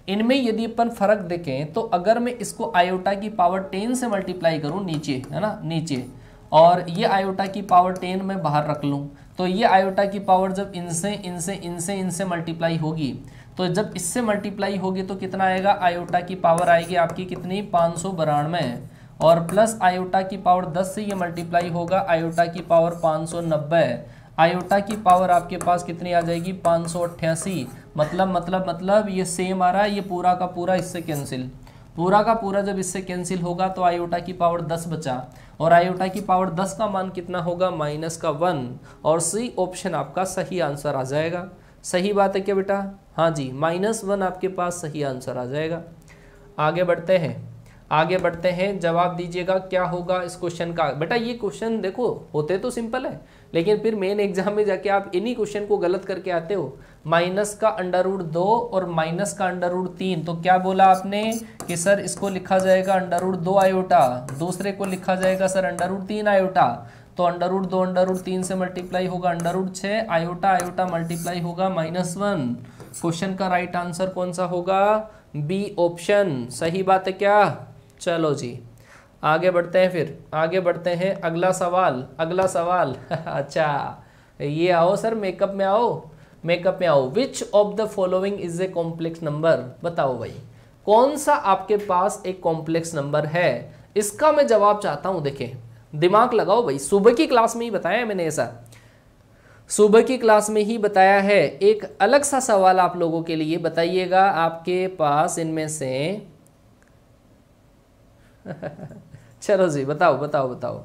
इनमें यदि अपन फर्क देखें तो अगर मैं इसको आयोटा की पावर 10 से मल्टीप्लाई करूं नीचे, है ना, नीचे, और ये आयोटा की पावर 10 मैं बाहर रख लूं, तो ये आयोटा की पावर जब इनसे मल्टीप्लाई होगी, तो जब इससे मल्टीप्लाई होगी तो कितना आएगा, आयोटा की पावर आएगी आपकी कितनी, 592, और प्लस आयोटा की पावर 10 से ये मल्टीप्लाई होगा, आयोटा की पावर 590, आयोटा की पावर आपके पास कितनी आ जाएगी, 588। मतलब ये सेम आ रहा है, ये पूरा का पूरा इससे कैंसिल, पूरा का पूरा जब इससे कैंसिल होगा तो आयोटा की पावर 10 बचा, और आयोटा की पावर 10 का मान कितना होगा, -1, और सी ऑप्शन आपका सही आंसर आ जाएगा। सही बात है क्या बेटा, हाँ जी, -1 आपके पास सही आंसर आ जाएगा। आगे बढ़ते हैं, आगे बढ़ते हैं, जवाब दीजिएगा क्या होगा इस क्वेश्चन का। बेटा ये क्वेश्चन देखो होते तो सिंपल है, लेकिन फिर मेन एग्जाम में जाके आप इन्हीं क्वेश्चन को गलत करके आते हो। -√2 और -√3, तो क्या बोला आपने कि सर इसको लिखा जाएगा √2 आयोटा, दूसरे को लिखा जाएगा सर √3 आयोटा, तो √2 √3 से मल्टीप्लाई होगा √6 आयोटा, आयोटा मल्टीप्लाई होगा -1। क्वेश्चन का राइट आंसर कौन सा होगा, बी ऑप्शन। सही बात है क्या, चलो जी आगे बढ़ते हैं, फिर आगे बढ़ते हैं, अगला सवाल, अगला सवाल अच्छा ये आओ सर, मेकअप में आओ, मेकअप में आओ। Which of the following is a complex number, बताओ भाई कौन सा आपके पास एक कॉम्प्लेक्स नंबर है। इसका मैं जवाब चाहता हूं, देखें दिमाग लगाओ भाई, सुबह की क्लास में ही बताया है मैंने, ऐसा सुबह की क्लास में ही बताया है। एक अलग सा सवाल आप लोगों के लिए, बताइएगा आपके पास इनमें से चलो जी बताओ बताओ बताओ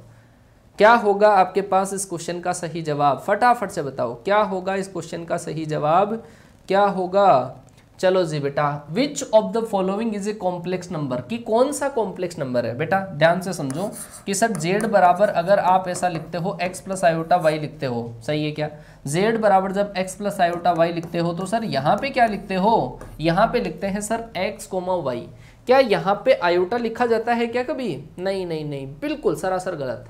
क्या होगा आपके पास इस क्वेश्चन का सही जवाब, फटाफट से बताओ क्या होगा इस क्वेश्चन का सही जवाब, क्या होगा। चलो जी बेटा, which of the following is a complex number, कि कौन सा कॉम्प्लेक्स नंबर है। बेटा ध्यान से समझो कि सर z बराबर अगर आप ऐसा लिखते हो x प्लस आयोटा y लिखते हो, सही है क्या, z बराबर जब x प्लस आयोटा y लिखते हो तो सर यहाँ पे क्या लिखते हो, यहाँ पे लिखते हैं सर x, y। क्या यहाँ पे आयोटा लिखा जाता है क्या कभी, नहीं नहीं नहीं, बिल्कुल सरासर गलत,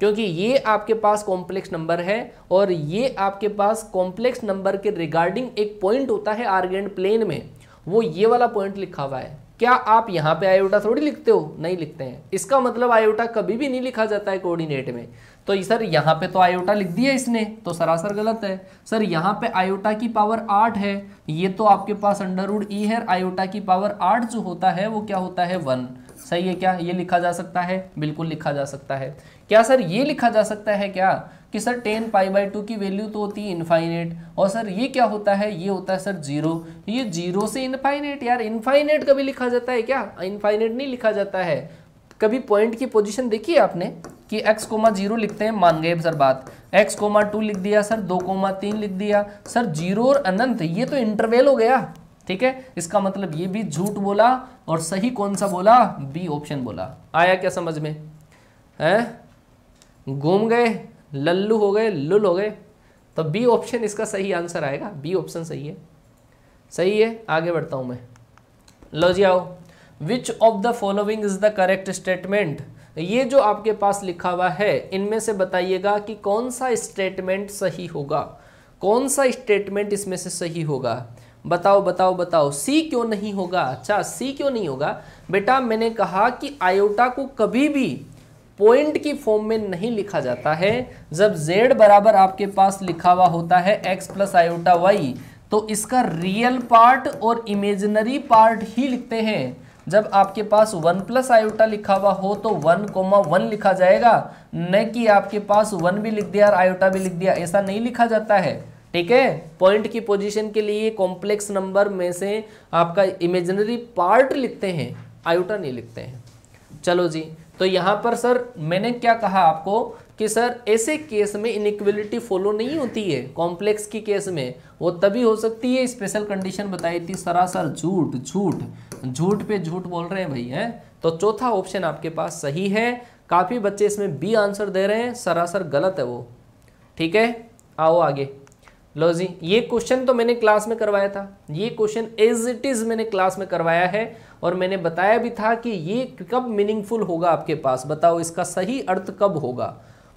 क्योंकि ये आपके पास कॉम्प्लेक्स नंबर है और ये आपके पास कॉम्प्लेक्स नंबर के रिगार्डिंग एक पॉइंट होता है आर्गेंट प्लेन में, वो ये वाला पॉइंट लिखा हुआ है। क्या आप यहाँ पे आयोटा थोड़ी लिखते हो, नहीं लिखते हैं। इसका मतलब आयोटा कभी भी नहीं लिखा जाता है कोऑर्डिनेट में। तो सर यहाँ पे तो आयोटा लिख दिया इसने, तो सरासर गलत है। सर यहाँ पे आयोटा की पावर 8 है, ये तो आपके पास अंडर रूट ई है, आयोटा की पावर 8 जो होता है वो क्या होता है 1। सही है क्या? ये लिखा जा सकता है, बिल्कुल लिखा जा सकता है। क्या सर ये लिखा जा सकता है क्या कि सर 10π/2 की वैल्यू तो होती है इनफाइनेट, और सर ये क्या होता है, ये होता है सर 0, ये 0 से इनफाइनेट। यार इनफाइनेट कभी लिखा जाता है क्या? इनफाइनेट नहीं लिखा जाता है। कभी पॉइंट की पोजीशन देखी है आपने कि x, 0 लिखते हैं, मान गए सर बात, x, 2 लिख दिया सर, 2, 3 लिख दिया सर, 0 और अनंत, ये तो इंटरवल हो गया। ठीक है, इसका मतलब ये भी झूठ बोला, और सही कौन सा बोला? बी ऑप्शन बोला। आया क्या समझ में? है घूम गए, लल्लू हो गए, लुल हो गए, तो बी ऑप्शन इसका सही आंसर आएगा। बी ऑप्शन सही है। सही है, आगे बढ़ता हूं मैं। लो जी आओ, which of the following is the correct statement. ये जो आपके पास लिखा हुआ है इनमें से बताइएगा कि कौन सा स्टेटमेंट सही होगा, कौन सा स्टेटमेंट इसमें से सही होगा। बताओ बताओ बताओ, सी क्यों नहीं होगा? अच्छा सी क्यों नहीं होगा बेटा? मैंने कहा कि आयोटा को कभी भी पॉइंट की फॉर्म में नहीं लिखा जाता है। जब z बराबर आपके पास लिखा हुआ होता है x प्लस आयोटा y, तो इसका रियल पार्ट और इमेजिनरी पार्ट ही लिखते हैं। जब आपके पास 1 प्लस आयोटा लिखा हुआ हो तो 1,1 लिखा जाएगा, न कि आपके पास 1 भी लिख दिया और आयोटा भी लिख दिया, ऐसा नहीं लिखा जाता है। ठीक है, पॉइंट की पोजीशन के लिए कॉम्प्लेक्स नंबर में से आपका इमेजिनरी पार्ट लिखते हैं, आयोटा नहीं लिखते हैं। चलो जी, तो यहाँ पर सर मैंने क्या कहा आपको कि सर ऐसे केस में इनइक्वलिटी फॉलो नहीं होती है। कॉम्प्लेक्स की केस में वो तभी हो सकती है, स्पेशल कंडीशन बताई थी। सरासर झूठ, झूठ झूठ पे झूठ बोल रहे हैं भाई, हैं। तो चौथा ऑप्शन आपके पास सही है। काफ़ी बच्चे इसमें बी आंसर दे रहे हैं, सरासर गलत है वो। ठीक है, आओ आगे। लो जी, ये क्वेश्चन तो मैंने क्लास में करवाया था, ये क्वेश्चन एज इट इज मैंने क्लास में करवाया है, और मैंने बताया भी था कि ये कब मीनिंगफुल होगा आपके पास। बताओ इसका सही अर्थ कब होगा?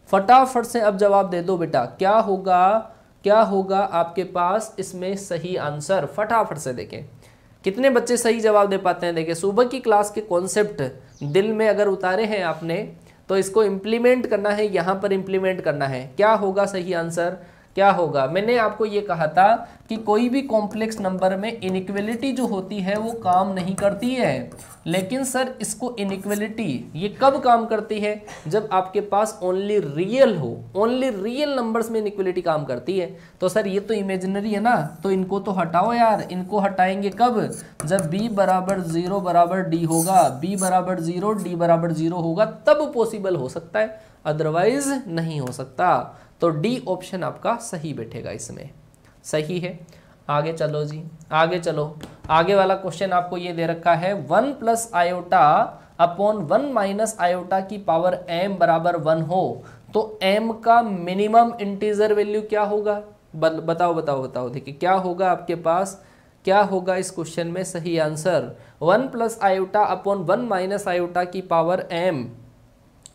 फटाफट से अब जवाब दे दो बेटा, क्या होगा, क्या होगा आपके पास इसमें सही आंसर? फटाफट से देखें कितने बच्चे सही जवाब दे पाते हैं। देखिए सुबह की क्लास के कॉन्सेप्ट दिल में अगर उतारे हैं आपने, तो इसको इम्प्लीमेंट करना है, यहाँ पर इम्प्लीमेंट करना है। क्या होगा सही आंसर, क्या होगा? मैंने आपको ये कहा था कि कोई भी कॉम्प्लेक्स नंबर में इनइक्वलिटी जो होती है वो काम नहीं करती है, लेकिन सर इसको इनइक्वलिटी ये कब काम करती है? जब आपके पास ओनली रियल हो, ओनली रियल नंबर्स में इनइक्वलिटी काम करती है। तो सर ये तो इमेजिनरी है ना, तो इनको तो हटाओ यार। इनको हटाएंगे कब? जब b बराबर 0 बराबर d होगा, b बराबर 0 d बराबर 0 होगा, तब पॉसिबल हो सकता है, अदरवाइज नहीं हो सकता। तो डी ऑप्शन आपका सही बैठेगा इसमें। सही है, आगे चलो जी, आगे चलो। आगे वाला क्वेश्चन आपको ये दे रखा है 1 plus iota upon 1 minus iota की पावर m बराबर 1 हो तो m का मिनिमम इंटीजर वैल्यू क्या होगा? बताओ बताओ बताओ। देखिए क्या होगा आपके पास, क्या होगा इस क्वेश्चन में सही answer? 1 plus iota upon 1 minus iota की पावर m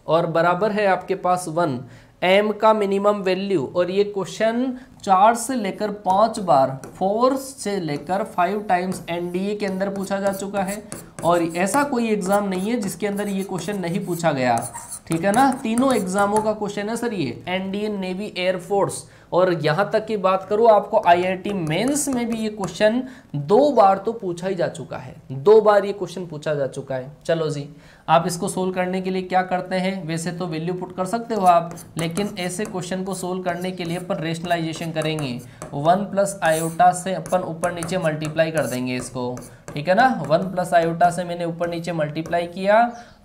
और बराबर है आपके पास 1, m का मिनिमम वैल्यू। और ये क्वेश्चन 4 से लेकर 5 बार, 4 से लेकर 5 टाइम्स एनडीए के अंदर पूछा जा चुका है, और ऐसा कोई एग्जाम नहीं है जिसके अंदर ये क्वेश्चन नहीं पूछा गया। ठीक है ना, तीनों एग्जामों का क्वेश्चन है सर ये, एनडीए, नेवी, एयरफोर्स। और यहाँ तक की बात करूँ आपको आईआईटी मेंस में भी ये क्वेश्चन 2 बार तो पूछा ही जा चुका है, 2 बार ये क्वेश्चन पूछा जा चुका है। चलो जी, आप इसको सोल्व करने के लिए क्या करते हैं? वैसे तो वैल्यू पुट कर सकते हो आप, लेकिन ऐसे क्वेश्चन को सोल्व करने के लिए अपन रेशनलाइजेशन करेंगे। 1 प्लस आयोटा से अपन ऊपर नीचे मल्टीप्लाई कर देंगे इसको। ठीक है ना, 1 प्लस आयोटा से मैंने ऊपर नीचे मल्टीप्लाई किया।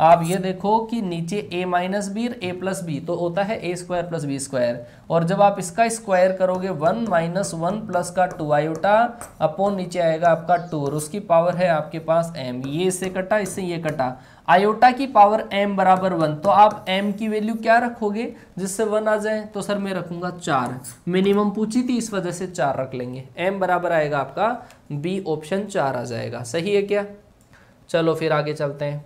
आप ये देखो कि नीचे a minus b a plus b तो होता है a square plus b square, और जब आप इसका स्क्वायर करोगे 1 माइनस 1 प्लस का 2 आयोटा अपॉन नीचे आएगा आपका 2, और उसकी पावर है आपके पास m। ये इससे कटा, इससे ये कटा, आयोटा की पावर m बराबर 1, तो आप m की वैल्यू क्या रखोगे जिससे 1 आ जाए? तो सर मैं रखूंगा 4, मिनिमम पूछी थी इस वजह से 4 रख लेंगे। m बराबर आएगा आपका बी ऑप्शन 4 आ जाएगा। सही है क्या? चलो फिर आगे चलते हैं।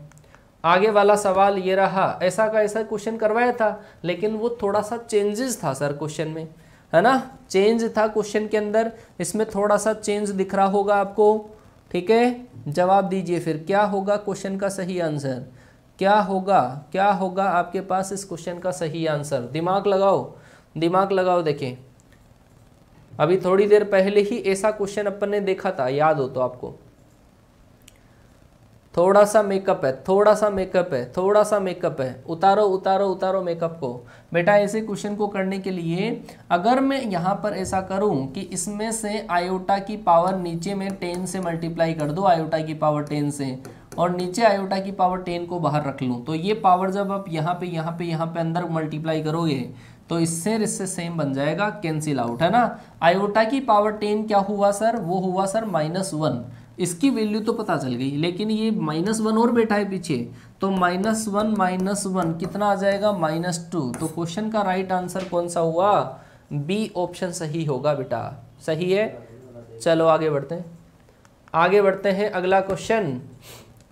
आगे वाला सवाल ये रहा, ऐसा का ऐसा क्वेश्चन करवाया था, लेकिन वो थोड़ा सा चेंजेस था सर क्वेश्चन में, है ना, चेंज था क्वेश्चन के अंदर। इसमें थोड़ा सा चेंज दिख रहा होगा आपको। ठीक है, जवाब दीजिए फिर क्या होगा क्वेश्चन का सही आंसर, क्या होगा आपके पास इस क्वेश्चन का सही आंसर? दिमाग लगाओ। देखें, अभी थोड़ी देर पहले ही ऐसा क्वेश्चन अपन ने देखा था, याद हो तो आपको। थोड़ा सा मेकअप है, उतारो मेकअप को। बेटा ऐसे क्वेश्चन को करने के लिए अगर मैं यहाँ पर ऐसा करूँ कि इसमें से आयोटा की पावर नीचे में 10 से मल्टीप्लाई कर दो, आयोटा की पावर 10 से, और नीचे आयोटा की पावर 10 को बाहर रख लूँ, तो ये पावर जब आप यहाँ पे अंदर मल्टीप्लाई करोगे तो इससे सेम बन जाएगा, कैंसिल आउट, है ना। आयोटा की पावर 10 क्या हुआ सर? वो हुआ सर -1। इसकी वैल्यू तो पता चल गई, लेकिन ये -1 और बैठा है पीछे, तो -1 कितना आ जाएगा? -2। तो क्वेश्चन का राइट आंसर कौन सा हुआ? बी ऑप्शन सही होगा बेटा, सही है। चलो आगे बढ़ते हैं। अगला क्वेश्चन,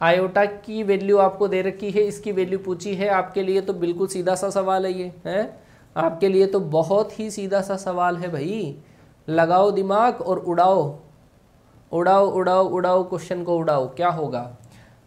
आयोटा की वैल्यू आपको दे रखी है, इसकी वैल्यू पूछी है। आपके लिए तो बिल्कुल सीधा सा सवाल है ये, है आपके लिए तो बहुत ही सीधा सा सवाल है भाई। लगाओ दिमाग और उड़ाओ क्वेश्चन को उड़ाओ। क्या होगा?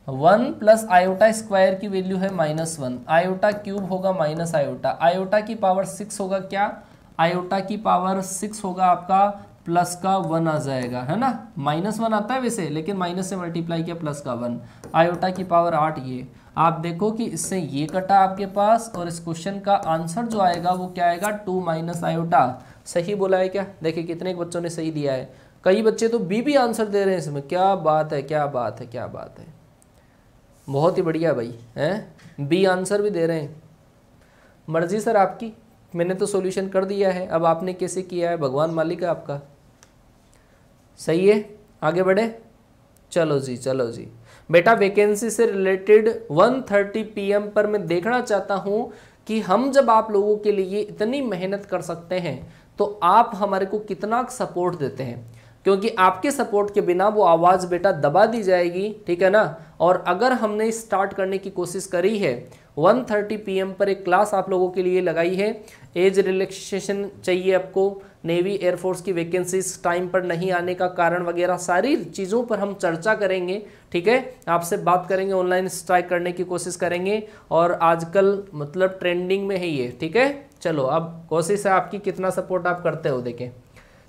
1 प्लस आयोटा स्क्वायर की वैल्यू है -1, आयोटा क्यूब होगा माइनस आयोटा, आयोटा की पावर 6 होगा क्या? आयोटा की पावर 6 होगा आपका, प्लस का 1 आ जाएगा, है ना। -1 आता है वैसे, लेकिन माइनस से मल्टीप्लाई किया, प्लस का 1, आयोटा की पावर 8। ये आप देखो कि इससे ये कटा आपके पास, और इस क्वेश्चन का आंसर जो आएगा वो क्या आएगा? 2 माइनस आयोटा। सही बोला है क्या? देखिए कितने बच्चों ने सही दिया है, कई बच्चे तो बी भी आंसर दे रहे हैं इसमें। क्या बात है, बहुत ही बढ़िया भाई, हैं बी आंसर भी दे रहे हैं। मर्जी सर आपकी, मैंने तो सॉल्यूशन कर दिया है, अब आपने कैसे किया है भगवान मालिक है आपका। सही है, आगे बढ़े। चलो जी बेटा, वैकेंसी से रिलेटेड 1:30 PM पर मैं देखना चाहता हूं कि हम जब आप लोगों के लिए इतनी मेहनत कर सकते हैं तो आप हमारे को कितना सपोर्ट देते हैं, क्योंकि आपके सपोर्ट के बिना वो आवाज़ बेटा दबा दी जाएगी, ठीक है ना। और अगर हमने स्टार्ट करने की कोशिश करी है, 1:30 PM पर एक क्लास आप लोगों के लिए लगाई है, एज रिलैक्सेशन चाहिए आपको, नेवी एयरफोर्स की वैकेंसीज टाइम पर नहीं आने का कारण वगैरह सारी चीज़ों पर हम चर्चा करेंगे, ठीक है। आपसे बात करेंगे, ऑनलाइन स्ट्राइक करने की कोशिश करेंगे, और आजकल मतलब ट्रेंडिंग में है ये, ठीक है। चलो अब कोशिश है आपकी, कितना सपोर्ट आप करते हो देखें।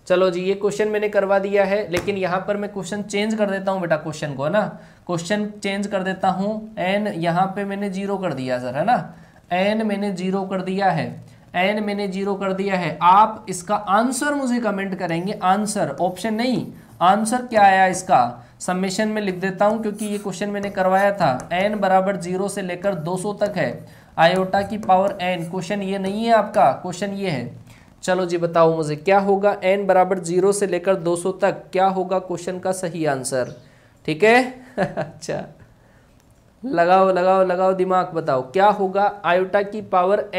चलो जी, ये क्वेश्चन मैंने करवा दिया है, लेकिन यहाँ पर मैं क्वेश्चन चेंज कर देता हूँ बेटा, क्वेश्चन को, है ना, क्वेश्चन चेंज कर देता हूँ। एन यहाँ पे मैंने 0 कर दिया सर, है ना, एन मैंने 0 कर दिया है, आप इसका आंसर मुझे कमेंट करेंगे, आंसर, ऑप्शन नहीं, आंसर क्या आया इसका समेशन में लिख देता हूँ, क्योंकि ये क्वेश्चन मैंने करवाया था। n बराबर 0 से लेकर 200 तक है, आयोटा की पावर n, क्वेश्चन ये नहीं है आपका, क्वेश्चन ये है। चलो जी बताओ मुझे क्या होगा, n बराबर 0 से लेकर 200 तक क्या होगा क्वेश्चन का सही आंसर, ठीक है। अच्छा, लगाओ दिमाग, बताओ क्या होगा। आयोटा की पावर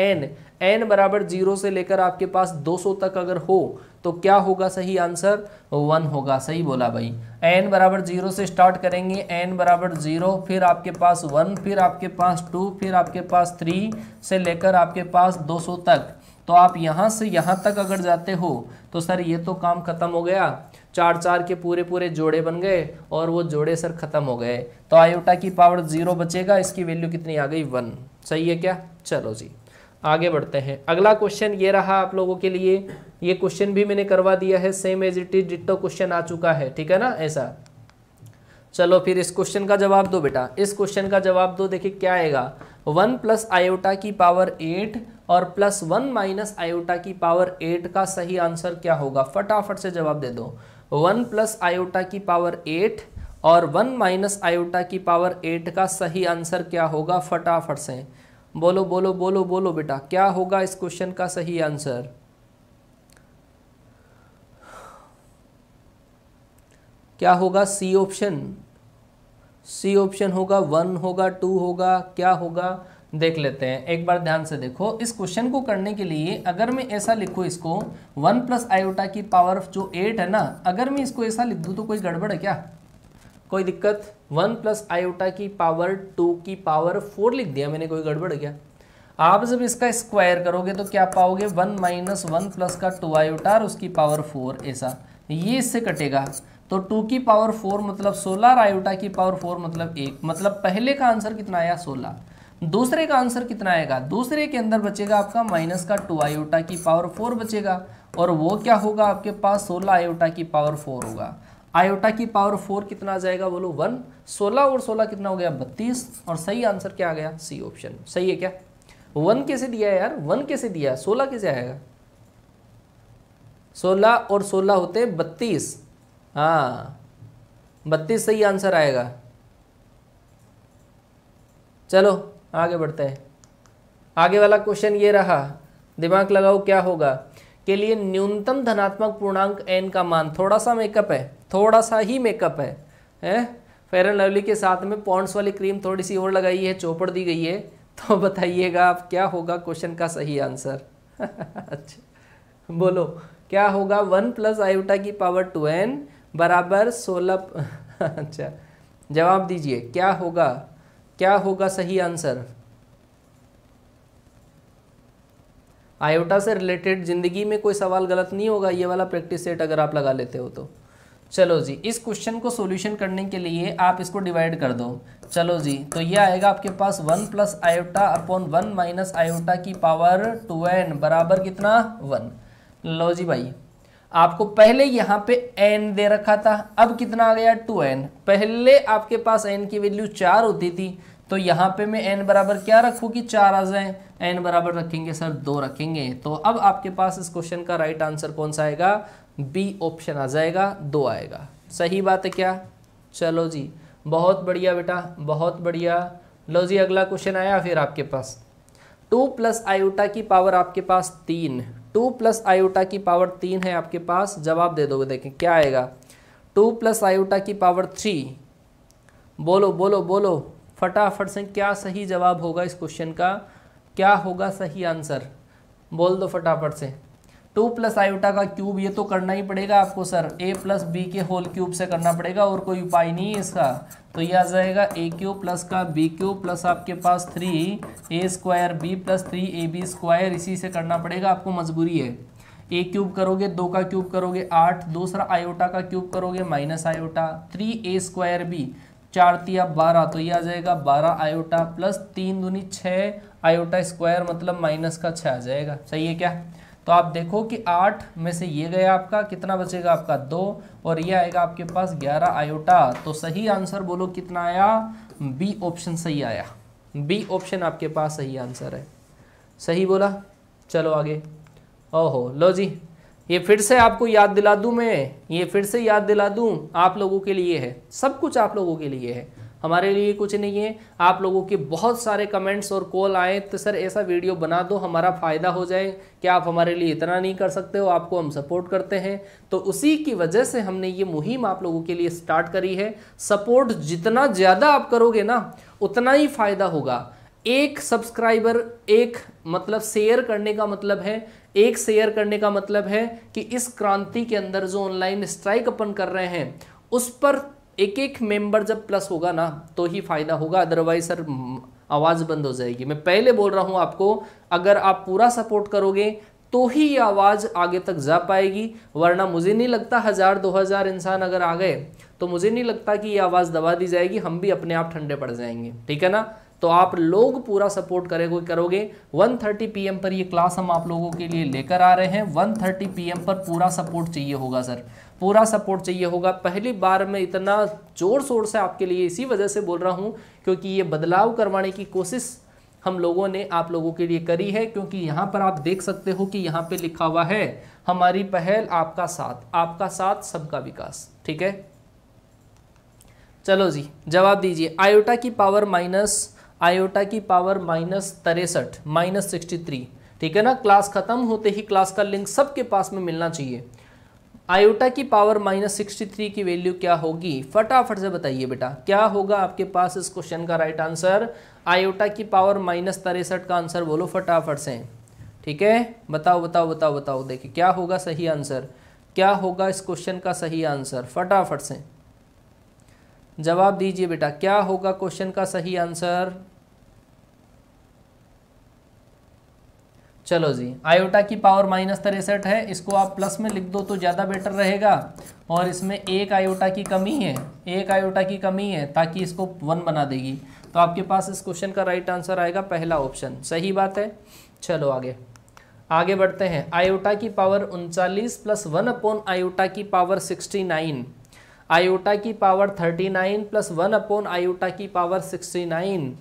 n बराबर 0 से लेकर आपके पास 200 तक अगर हो तो क्या होगा सही आंसर? 1 होगा। सही बोला भाई, n बराबर 0 से स्टार्ट करेंगे, n बराबर 0, फिर आपके पास 1, फिर आपके पास 2, फिर आपके पास 3 से लेकर आपके पास 200 तक। तो आप यहाँ से यहाँ तक अगर जाते हो तो सर ये तो काम खत्म हो गया, 4 के पूरे जोड़े बन गए, और वो जोड़े सर खत्म हो गए, तो आयोटा की पावर 0 बचेगा, इसकी वैल्यू कितनी आ गई? 1। सही है क्या? चलो जी आगे बढ़ते हैं। अगला क्वेश्चन ये रहा आप लोगों के लिए, ये क्वेश्चन भी मैंने करवा दिया है, same as it is ditto question आ चुका है, ठीक है ना, ऐसा। चलो फिर इस क्वेश्चन का जवाब दो बेटा, इस क्वेश्चन का जवाब दो। देखिए क्या आएगा, 1 प्लस आयोटा की पावर 8 और प्लस 1 माइनस आयोटा की पावर 8 का सही आंसर क्या होगा? फटाफट से जवाब दे दो। 1 प्लस आयोटा की पावर 8 और 1 माइनस आयोटा की पावर 8 का सही आंसर क्या होगा? फटाफट से बोलो बेटा, क्या होगा इस क्वेश्चन का सही आंसर? क्या होगा? सी ऑप्शन होगा, 1 होगा, 2 होगा, क्या होगा? देख लेते हैं एक बार ध्यान से। देखो इस क्वेश्चन को करने के लिए अगर मैं ऐसा लिखूँ इसको, 1 प्लस आयोटा की पावर जो 8 है ना, अगर मैं इसको ऐसा लिख दूँ तो कोई गड़बड़ है क्या? कोई दिक्कत? 1 प्लस आयोटा की पावर 2 की पावर 4 लिख दिया मैंने, कोई गड़बड़ है क्या? आप जब इसका स्क्वायर करोगे तो क्या पाओगे? 1 माइनस 1 प्लस का 2 आयोटा और उसकी पावर 4, ऐसा, ये इससे कटेगा। तो 2 की पावर 4 मतलब 16 और आयोटा की पावर 4 मतलब 1, मतलब पहले का आंसर कितना आया? 16। दूसरे का आंसर कितना आएगा, दूसरे के अंदर बचेगा आपका माइनस का 2 आयोटा की पावर 4 बचेगा, और वो क्या होगा आपके पास 16 आयोटा की पावर 4 होगा। आयोटा की पावर 4 कितना आ जाएगा बोलो 1, 16 और 16 कितना हो गया 32, और सही आंसर क्या आ गया सी ऑप्शन। सही है क्या? 1 कैसे दिया है यार, 1 कैसे दिया है, 16 कैसे आएगा, 16 और 16 होते हैं 32, हाँ 32 सही आंसर आएगा। चलो आगे बढ़ते हैं। आगे वाला क्वेश्चन ये रहा, दिमाग लगाओ क्या होगा, के लिए न्यूनतम धनात्मक पूर्णांक n का मान, थोड़ा सा मेकअप है, थोड़ा सा ही मेकअप है फेयर एंड लवली के साथ में पॉन्ड्स वाली क्रीम थोड़ी सी और लगाई है, चौपड़ दी गई है, तो बताइएगा आप क्या होगा क्वेश्चन का सही आंसर। अच्छा बोलो क्या होगा, 1 प्लस आयोटा की पावर 2n बराबर 16। अच्छा जवाब दीजिए क्या होगा, क्या होगा सही आंसर। आयोटा से रिलेटेड जिंदगी में कोई सवाल गलत नहीं होगा, ये वाला प्रैक्टिस सेट अगर आप लगा लेते हो तो। चलो जी, इस क्वेश्चन को सॉल्यूशन करने के लिए आप इसको डिवाइड कर दो। चलो जी, तो ये आएगा आपके पास 1 plus iota upon 1 minus iota की पावर 2n बराबर कितना 1। लो जी भाई, आपको पहले यहाँ पे n दे रखा था, अब कितना आ गया 2n। पहले आपके पास n की वैल्यू 4 होती थी, तो यहाँ पे मैं n बराबर क्या रखूँ कि 4 आ जाए, n बराबर रखेंगे सर 2 रखेंगे, तो अब आपके पास इस क्वेश्चन का राइट आंसर कौन सा आएगा, बी ऑप्शन आ जाएगा, 2 आएगा। सही बात है क्या? चलो जी बहुत बढ़िया बेटा, बहुत बढ़िया। लो जी अगला क्वेश्चन आया फिर आपके पास, 2 प्लस आयोटा की पावर आपके पास 3, 2 प्लस आयोटा की पावर 3 है आपके पास, जवाब दे दोगे, देखें क्या आएगा, 2 प्लस आयोटा की पावर 3, बोलो बोलो बोलो फटाफट से क्या सही जवाब होगा इस क्वेश्चन का, क्या होगा सही आंसर, बोल दो फटाफट से। 2 प्लस आयोटा का क्यूब, ये तो करना ही पड़ेगा आपको सर, a प्लस बी के होल क्यूब से करना पड़ेगा, और कोई उपाय नहीं है इसका, तो ये आ जाएगा a क्यूब प्लस का b क्यूब प्लस आपके पास 3a square b plus 3ab square, इसी से करना पड़ेगा आपको, मजबूरी है। a क्यूब करोगे 2 का क्यूब करोगे 8, दूसरा आयोटा का क्यूब करोगे minus iota, 3a square b 4 तिया 12, तो ये आ जाएगा 12 आयोटा प्लस 3 दूनी 6 आयोटा स्क्वायर, मतलब माइनस का 6 आ जाएगा। सही है क्या? तो आप देखो कि 8 में से ये गया आपका, कितना बचेगा आपका 2, और ये आएगा आपके पास 11 आयोटा, तो सही आंसर बोलो कितना आया, बी ऑप्शन सही आया, बी ऑप्शन आपके पास सही आंसर है। सही बोला। चलो आगे। ओहो लो जी, ये फिर से आपको याद दिला दूं मैं, ये फिर से याद दिला दूं, आप लोगों के लिए है, सब कुछ आप लोगों के लिए है, हमारे लिए कुछ नहीं है। आप लोगों के बहुत सारे कमेंट्स और कॉल आए तो सर ऐसा वीडियो बना दो हमारा फ़ायदा हो जाए, क्या आप हमारे लिए इतना नहीं कर सकते हो, आपको हम सपोर्ट करते हैं, तो उसी की वजह से हमने ये मुहिम आप लोगों के लिए स्टार्ट करी है। सपोर्ट जितना ज़्यादा आप करोगे ना उतना ही फ़ायदा होगा। एक सब्सक्राइबर, एक मतलब शेयर करने का मतलब है, एक शेयर करने का मतलब है कि इस क्रांति के अंदर जो ऑनलाइन स्ट्राइक अपन कर रहे हैं उस पर एक एक मेंबर जब प्लस होगा ना तो ही फायदा होगा, अदरवाइज सर आवाज़ बंद हो जाएगी। मैं पहले बोल रहा हूं आपको, अगर आप पूरा सपोर्ट करोगे तो ही ये आवाज़ आगे तक जा पाएगी, वरना मुझे नहीं लगता 1000-2000 इंसान अगर आ गए तो मुझे नहीं लगता कि ये आवाज़ दबा दी जाएगी, हम भी अपने आप ठंडे पड़ जाएंगे। ठीक है ना? तो आप लोग पूरा सपोर्ट करोगे। 1:30 PM पर ये क्लास हम आप लोगों के लिए लेकर आ रहे हैं। 1:30 PM पर पूरा सपोर्ट चाहिए होगा सर, पूरा सपोर्ट चाहिए होगा। पहली बार मैं इतना जोर शोर से आपके लिए इसी वजह से बोल रहा हूँ क्योंकि ये बदलाव करवाने की कोशिश हम लोगों ने आप लोगों के लिए करी है, क्योंकि यहाँ पर आप देख सकते हो कि यहाँ पे लिखा हुआ है हमारी पहल आपका साथ, आपका साथ सबका विकास। ठीक है, चलो जी जवाब दीजिए। आयोटा की पावर -63 ठीक है ना? क्लास खत्म होते ही क्लास का लिंक सबके पास में मिलना चाहिए। आयोटा की पावर -63 की वैल्यू क्या होगी, फटाफट से बताइए बेटा, क्या होगा आपके पास इस क्वेश्चन का राइट आंसर। आयोटा की पावर -63 का आंसर बोलो फटाफट से। ठीक है, बताओ बताओ बताओ बताओ, देखिए क्या होगा सही आंसर, क्या होगा इस क्वेश्चन का सही आंसर, फटाफट से जवाब दीजिए बेटा, क्या होगा क्वेश्चन का सही आंसर। चलो जी, आयोटा की पावर -63 है, इसको आप प्लस में लिख दो तो ज़्यादा बेटर रहेगा। और इसमें एक आयोटा की कमी है, एक आयोटा की कमी है, ताकि इसको 1 बना देगी। तो आपके पास इस क्वेश्चन का राइट आंसर आएगा पहला ऑप्शन। सही बात है। चलो आगे बढ़ते हैं। आयोटा की पावर 39 प्लस 1 अपॉन आयोटा की पावर 69, आयोटा की पावर 39 प्लस 1 अपॉन आयोटा की पावर 69।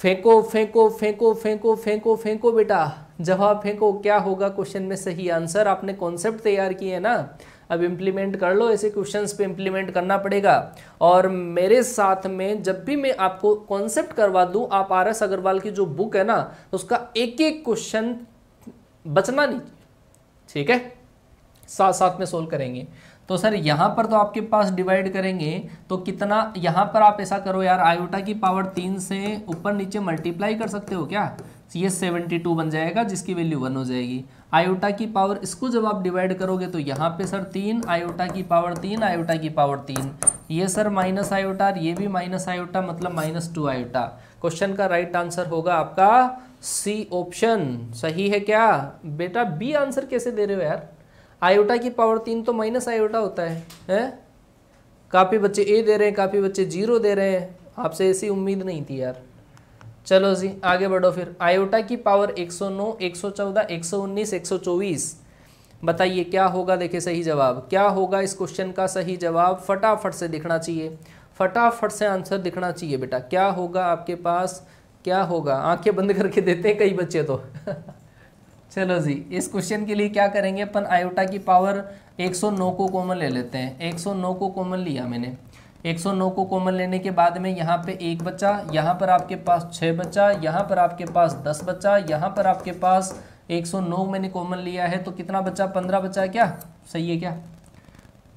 फेंको फेंको फेंको फेंको फेंको फेंको बेटा, जवाब फेंको। क्या होगा क्वेश्चन में सही आंसर? आपने कॉन्सेप्ट तैयार किए ना, अब इम्प्लीमेंट कर लो। ऐसे क्वेश्चंस पे इम्प्लीमेंट करना पड़ेगा। और मेरे साथ में जब भी मैं आपको कॉन्सेप्ट करवा दूं, आप RS अग्रवाल की जो बुक है ना, उसका एक एक क्वेश्चन बचना नहीं, ठीक है, साथ साथ में सोल्व करेंगे। तो सर यहाँ पर तो आपके पास डिवाइड करेंगे तो कितना, यहाँ पर आप ऐसा करो यार, आयोटा की पावर 3 से ऊपर नीचे मल्टीप्लाई कर सकते हो क्या? ये 72 बन जाएगा, जिसकी वैल्यू 1 हो जाएगी। आयोटा की पावर, इसको जब आप डिवाइड करोगे तो यहाँ पे सर 3, आयोटा की पावर 3, आयोटा की पावर 3, ये सर माइनस आयोटा, ये भी माइनस आयोटा, मतलब -2 आयोटा। क्वेश्चन का राइट आंसर होगा आपका सी ऑप्शन। सही है क्या बेटा? बी आंसर कैसे दे रहे हो यार? आयोटा की पावर 3 तो माइनस आयोटा होता है? काफ़ी बच्चे ए दे रहे हैं, काफ़ी बच्चे 0 दे रहे हैं। आपसे ऐसी उम्मीद नहीं थी यार। चलो जी आगे बढ़ो फिर। आयोटा की पावर 109, 114, 119, 124, बताइए क्या होगा? देखिए सही जवाब क्या होगा इस क्वेश्चन का? सही जवाब फटाफट से दिखना चाहिए, फटाफट से आंसर दिखना चाहिए बेटा। क्या होगा आपके पास? क्या होगा? आंखें बंद करके देते हैं कई बच्चे तो चलो जी, इस क्वेश्चन के लिए क्या करेंगे अपन? आयोटा की पावर 109 को कॉमन ले लेते हैं। 109 को कॉमन लिया मैंने। 109 को कॉमन लेने के बाद में यहाँ पे 1 बचा, यहाँ पर आपके पास 6 बचा, यहाँ पर आपके पास 10 बचा, यहाँ पर आपके पास 109 मैंने कॉमन लिया है, तो कितना बचा? 15 बचा। क्या सही है क्या?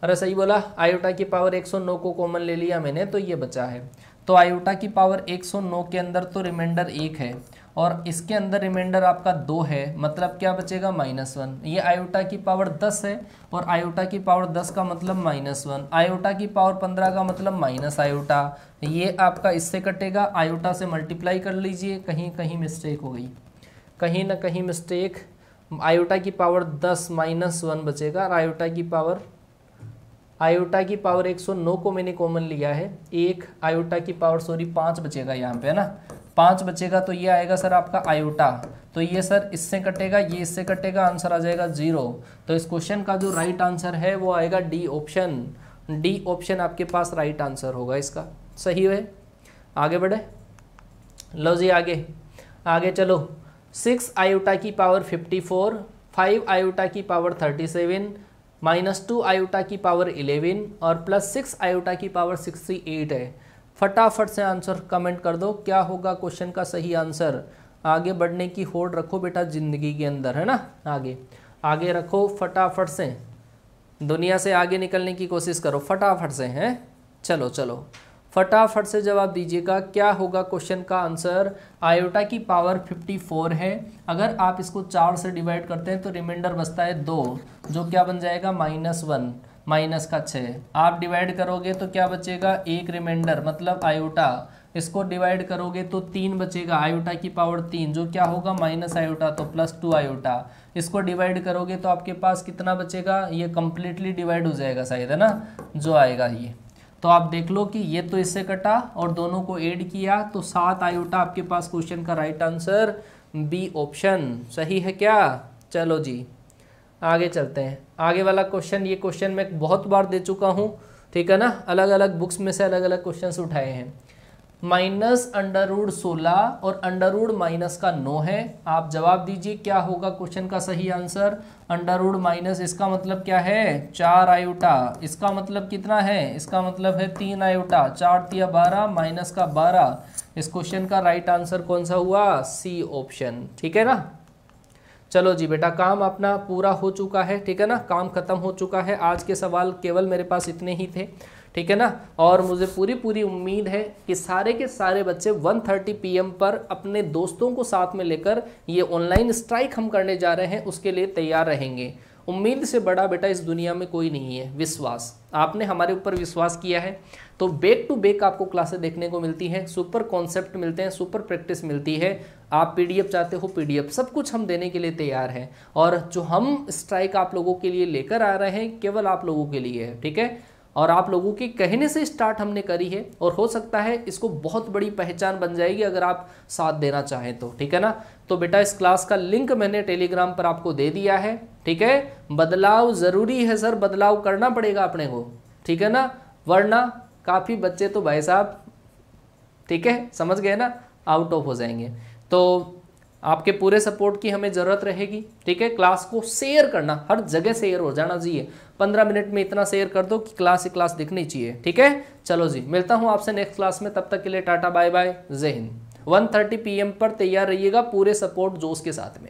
अरे सही बोला। आयोटा की पावर 109 को कॉमन ले लिया मैंने, तो ये बचा है। तो आयोटा की पावर 109 के अंदर तो रिमाइंडर 1 है और इसके अंदर रिमाइंडर आपका 2 है, मतलब क्या बचेगा? -1। ये आयोटा की पावर 10 है और आयोटा की पावर 10 का मतलब -1, आयोटा की पावर 15 का मतलब माइनस आयोटा। ये आपका इससे कटेगा, आयोटा से मल्टीप्लाई कर लीजिए। कहीं कहीं मिस्टेक हो गई, कहीं ना कहीं मिस्टेक। आयोटा की पावर 10 -1 बचेगा और आयोटा की पावर 109 को मैंने कॉमन लिया है। एक आयोटा की पावर 5 बचेगा यहाँ पे, है ना? 5 बचेगा तो ये आएगा सर आपका आयोटा। तो ये सर इससे कटेगा, ये इससे कटेगा, आंसर आ जाएगा 0। तो इस क्वेश्चन का जो राइट आंसर है वो आएगा डी ऑप्शन। डी ऑप्शन आपके पास राइट आंसर होगा इसका। सही है। आगे बढ़े, लो जी आगे चलो। 6 आयोटा की पावर 54, 5 आयोटा की पावर 37, -2 आयोटा की पावर 11 और +6 आयोटा की पावर 68 है। फटाफट से आंसर कमेंट कर दो, क्या होगा क्वेश्चन का सही आंसर? आगे बढ़ने की होड़ रखो बेटा जिंदगी के अंदर, है ना? आगे रखो, फटाफट से दुनिया से आगे निकलने की कोशिश करो, फटाफट से। हैं चलो फटाफट से जवाब दीजिएगा, क्या होगा क्वेश्चन का आंसर? आयोटा की पावर 54 है। अगर आप इसको 4 से डिवाइड करते हैं तो रिमाइंडर बचता है 2, जो क्या बन जाएगा? -1, माइनस का 6। आप डिवाइड करोगे तो क्या बचेगा? 1 रिमाइंडर, मतलब आयोटा। इसको डिवाइड करोगे तो 3 बचेगा, आयोटा की पावर 3, जो क्या होगा? माइनस आयोटा, तो +2 आयोटा। इसको डिवाइड करोगे तो आपके पास कितना बचेगा? ये कंप्लीटली डिवाइड हो जाएगा शायद, है ना? जो आएगा ये। तो आप देख लो कि ये तो इससे कटा और दोनों को ऐड किया तो 7 आयोटा आपके पास क्वेश्चन का राइट आंसर बी ऑप्शन। सही है क्या? चलो जी आगे चलते हैं। आगे वाला क्वेश्चन, ये क्वेश्चन मैं बहुत बार दे चुका हूँ, ठीक है ना? अलग अलग बुक्स में से अलग अलग क्वेश्चन उठाए हैं। -√16 और √-9 है। आप जवाब दीजिए क्या होगा क्वेश्चन का सही आंसर? √- इसका मतलब क्या है? 4 आयोटा। इसका मतलब कितना है? इसका मतलब है 3 आयोटा। 4 × 12 माइनस का 12। इस क्वेश्चन का राइट आंसर कौन सा हुआ? C option. ठीक है ना? चलो जी बेटा, काम अपना पूरा हो चुका है, ठीक है ना? काम खत्म हो चुका है। आज के सवाल केवल मेरे पास इतने ही थे, ठीक है ना? और मुझे पूरी उम्मीद है कि सारे के सारे बच्चे 1:30 PM पर अपने दोस्तों को साथ में लेकर ये ऑनलाइन स्ट्राइक हम करने जा रहे हैं, उसके लिए तैयार रहेंगे। उम्मीद से बड़ा बेटा इस दुनिया में कोई नहीं है, विश्वास। आपने हमारे ऊपर विश्वास किया है तो बैक टू बैक आपको क्लासेस देखने को मिलती हैं, सुपर कॉन्सेप्ट मिलते हैं, सुपर प्रैक्टिस मिलती है। आप पीडीएफ चाहते हो, पीडीएफ, सब कुछ हम देने के लिए तैयार हैं। और जो हम स्ट्राइक आप लोगों के लिए लेकर आ रहे हैं केवल आप लोगों के लिए है, ठीक है। और आप लोगों के कहने से स्टार्ट हमने करी है और हो सकता है इसको बहुत बड़ी पहचान बन जाएगी अगर आप साथ देना चाहें तो, ठीक है ना। तो बेटा इस क्लास का लिंक मैंने टेलीग्राम पर आपको दे दिया है, ठीक है। बदलाव ज़रूरी है सर, बदलाव करना पड़ेगा अपने को, ठीक है ना, वरना काफ़ी बच्चे तो भाई साहब, ठीक है, समझ गए ना, आउट ऑफ हो जाएंगे। तो आपके पूरे सपोर्ट की हमें ज़रूरत रहेगी, ठीक है। क्लास को शेयर करना, हर जगह शेयर हो जाना चाहिए। 15 मिनट में इतना शेयर कर दो कि क्लास ही क्लास दिखनी चाहिए, ठीक है। चलो जी, मिलता हूँ आपसे नेक्स्ट क्लास में, तब तक के लिए टाटा बाय बाय, जय हिंद। 1:30 PM पर तैयार रहिएगा पूरे सपोर्ट जोश के साथ में।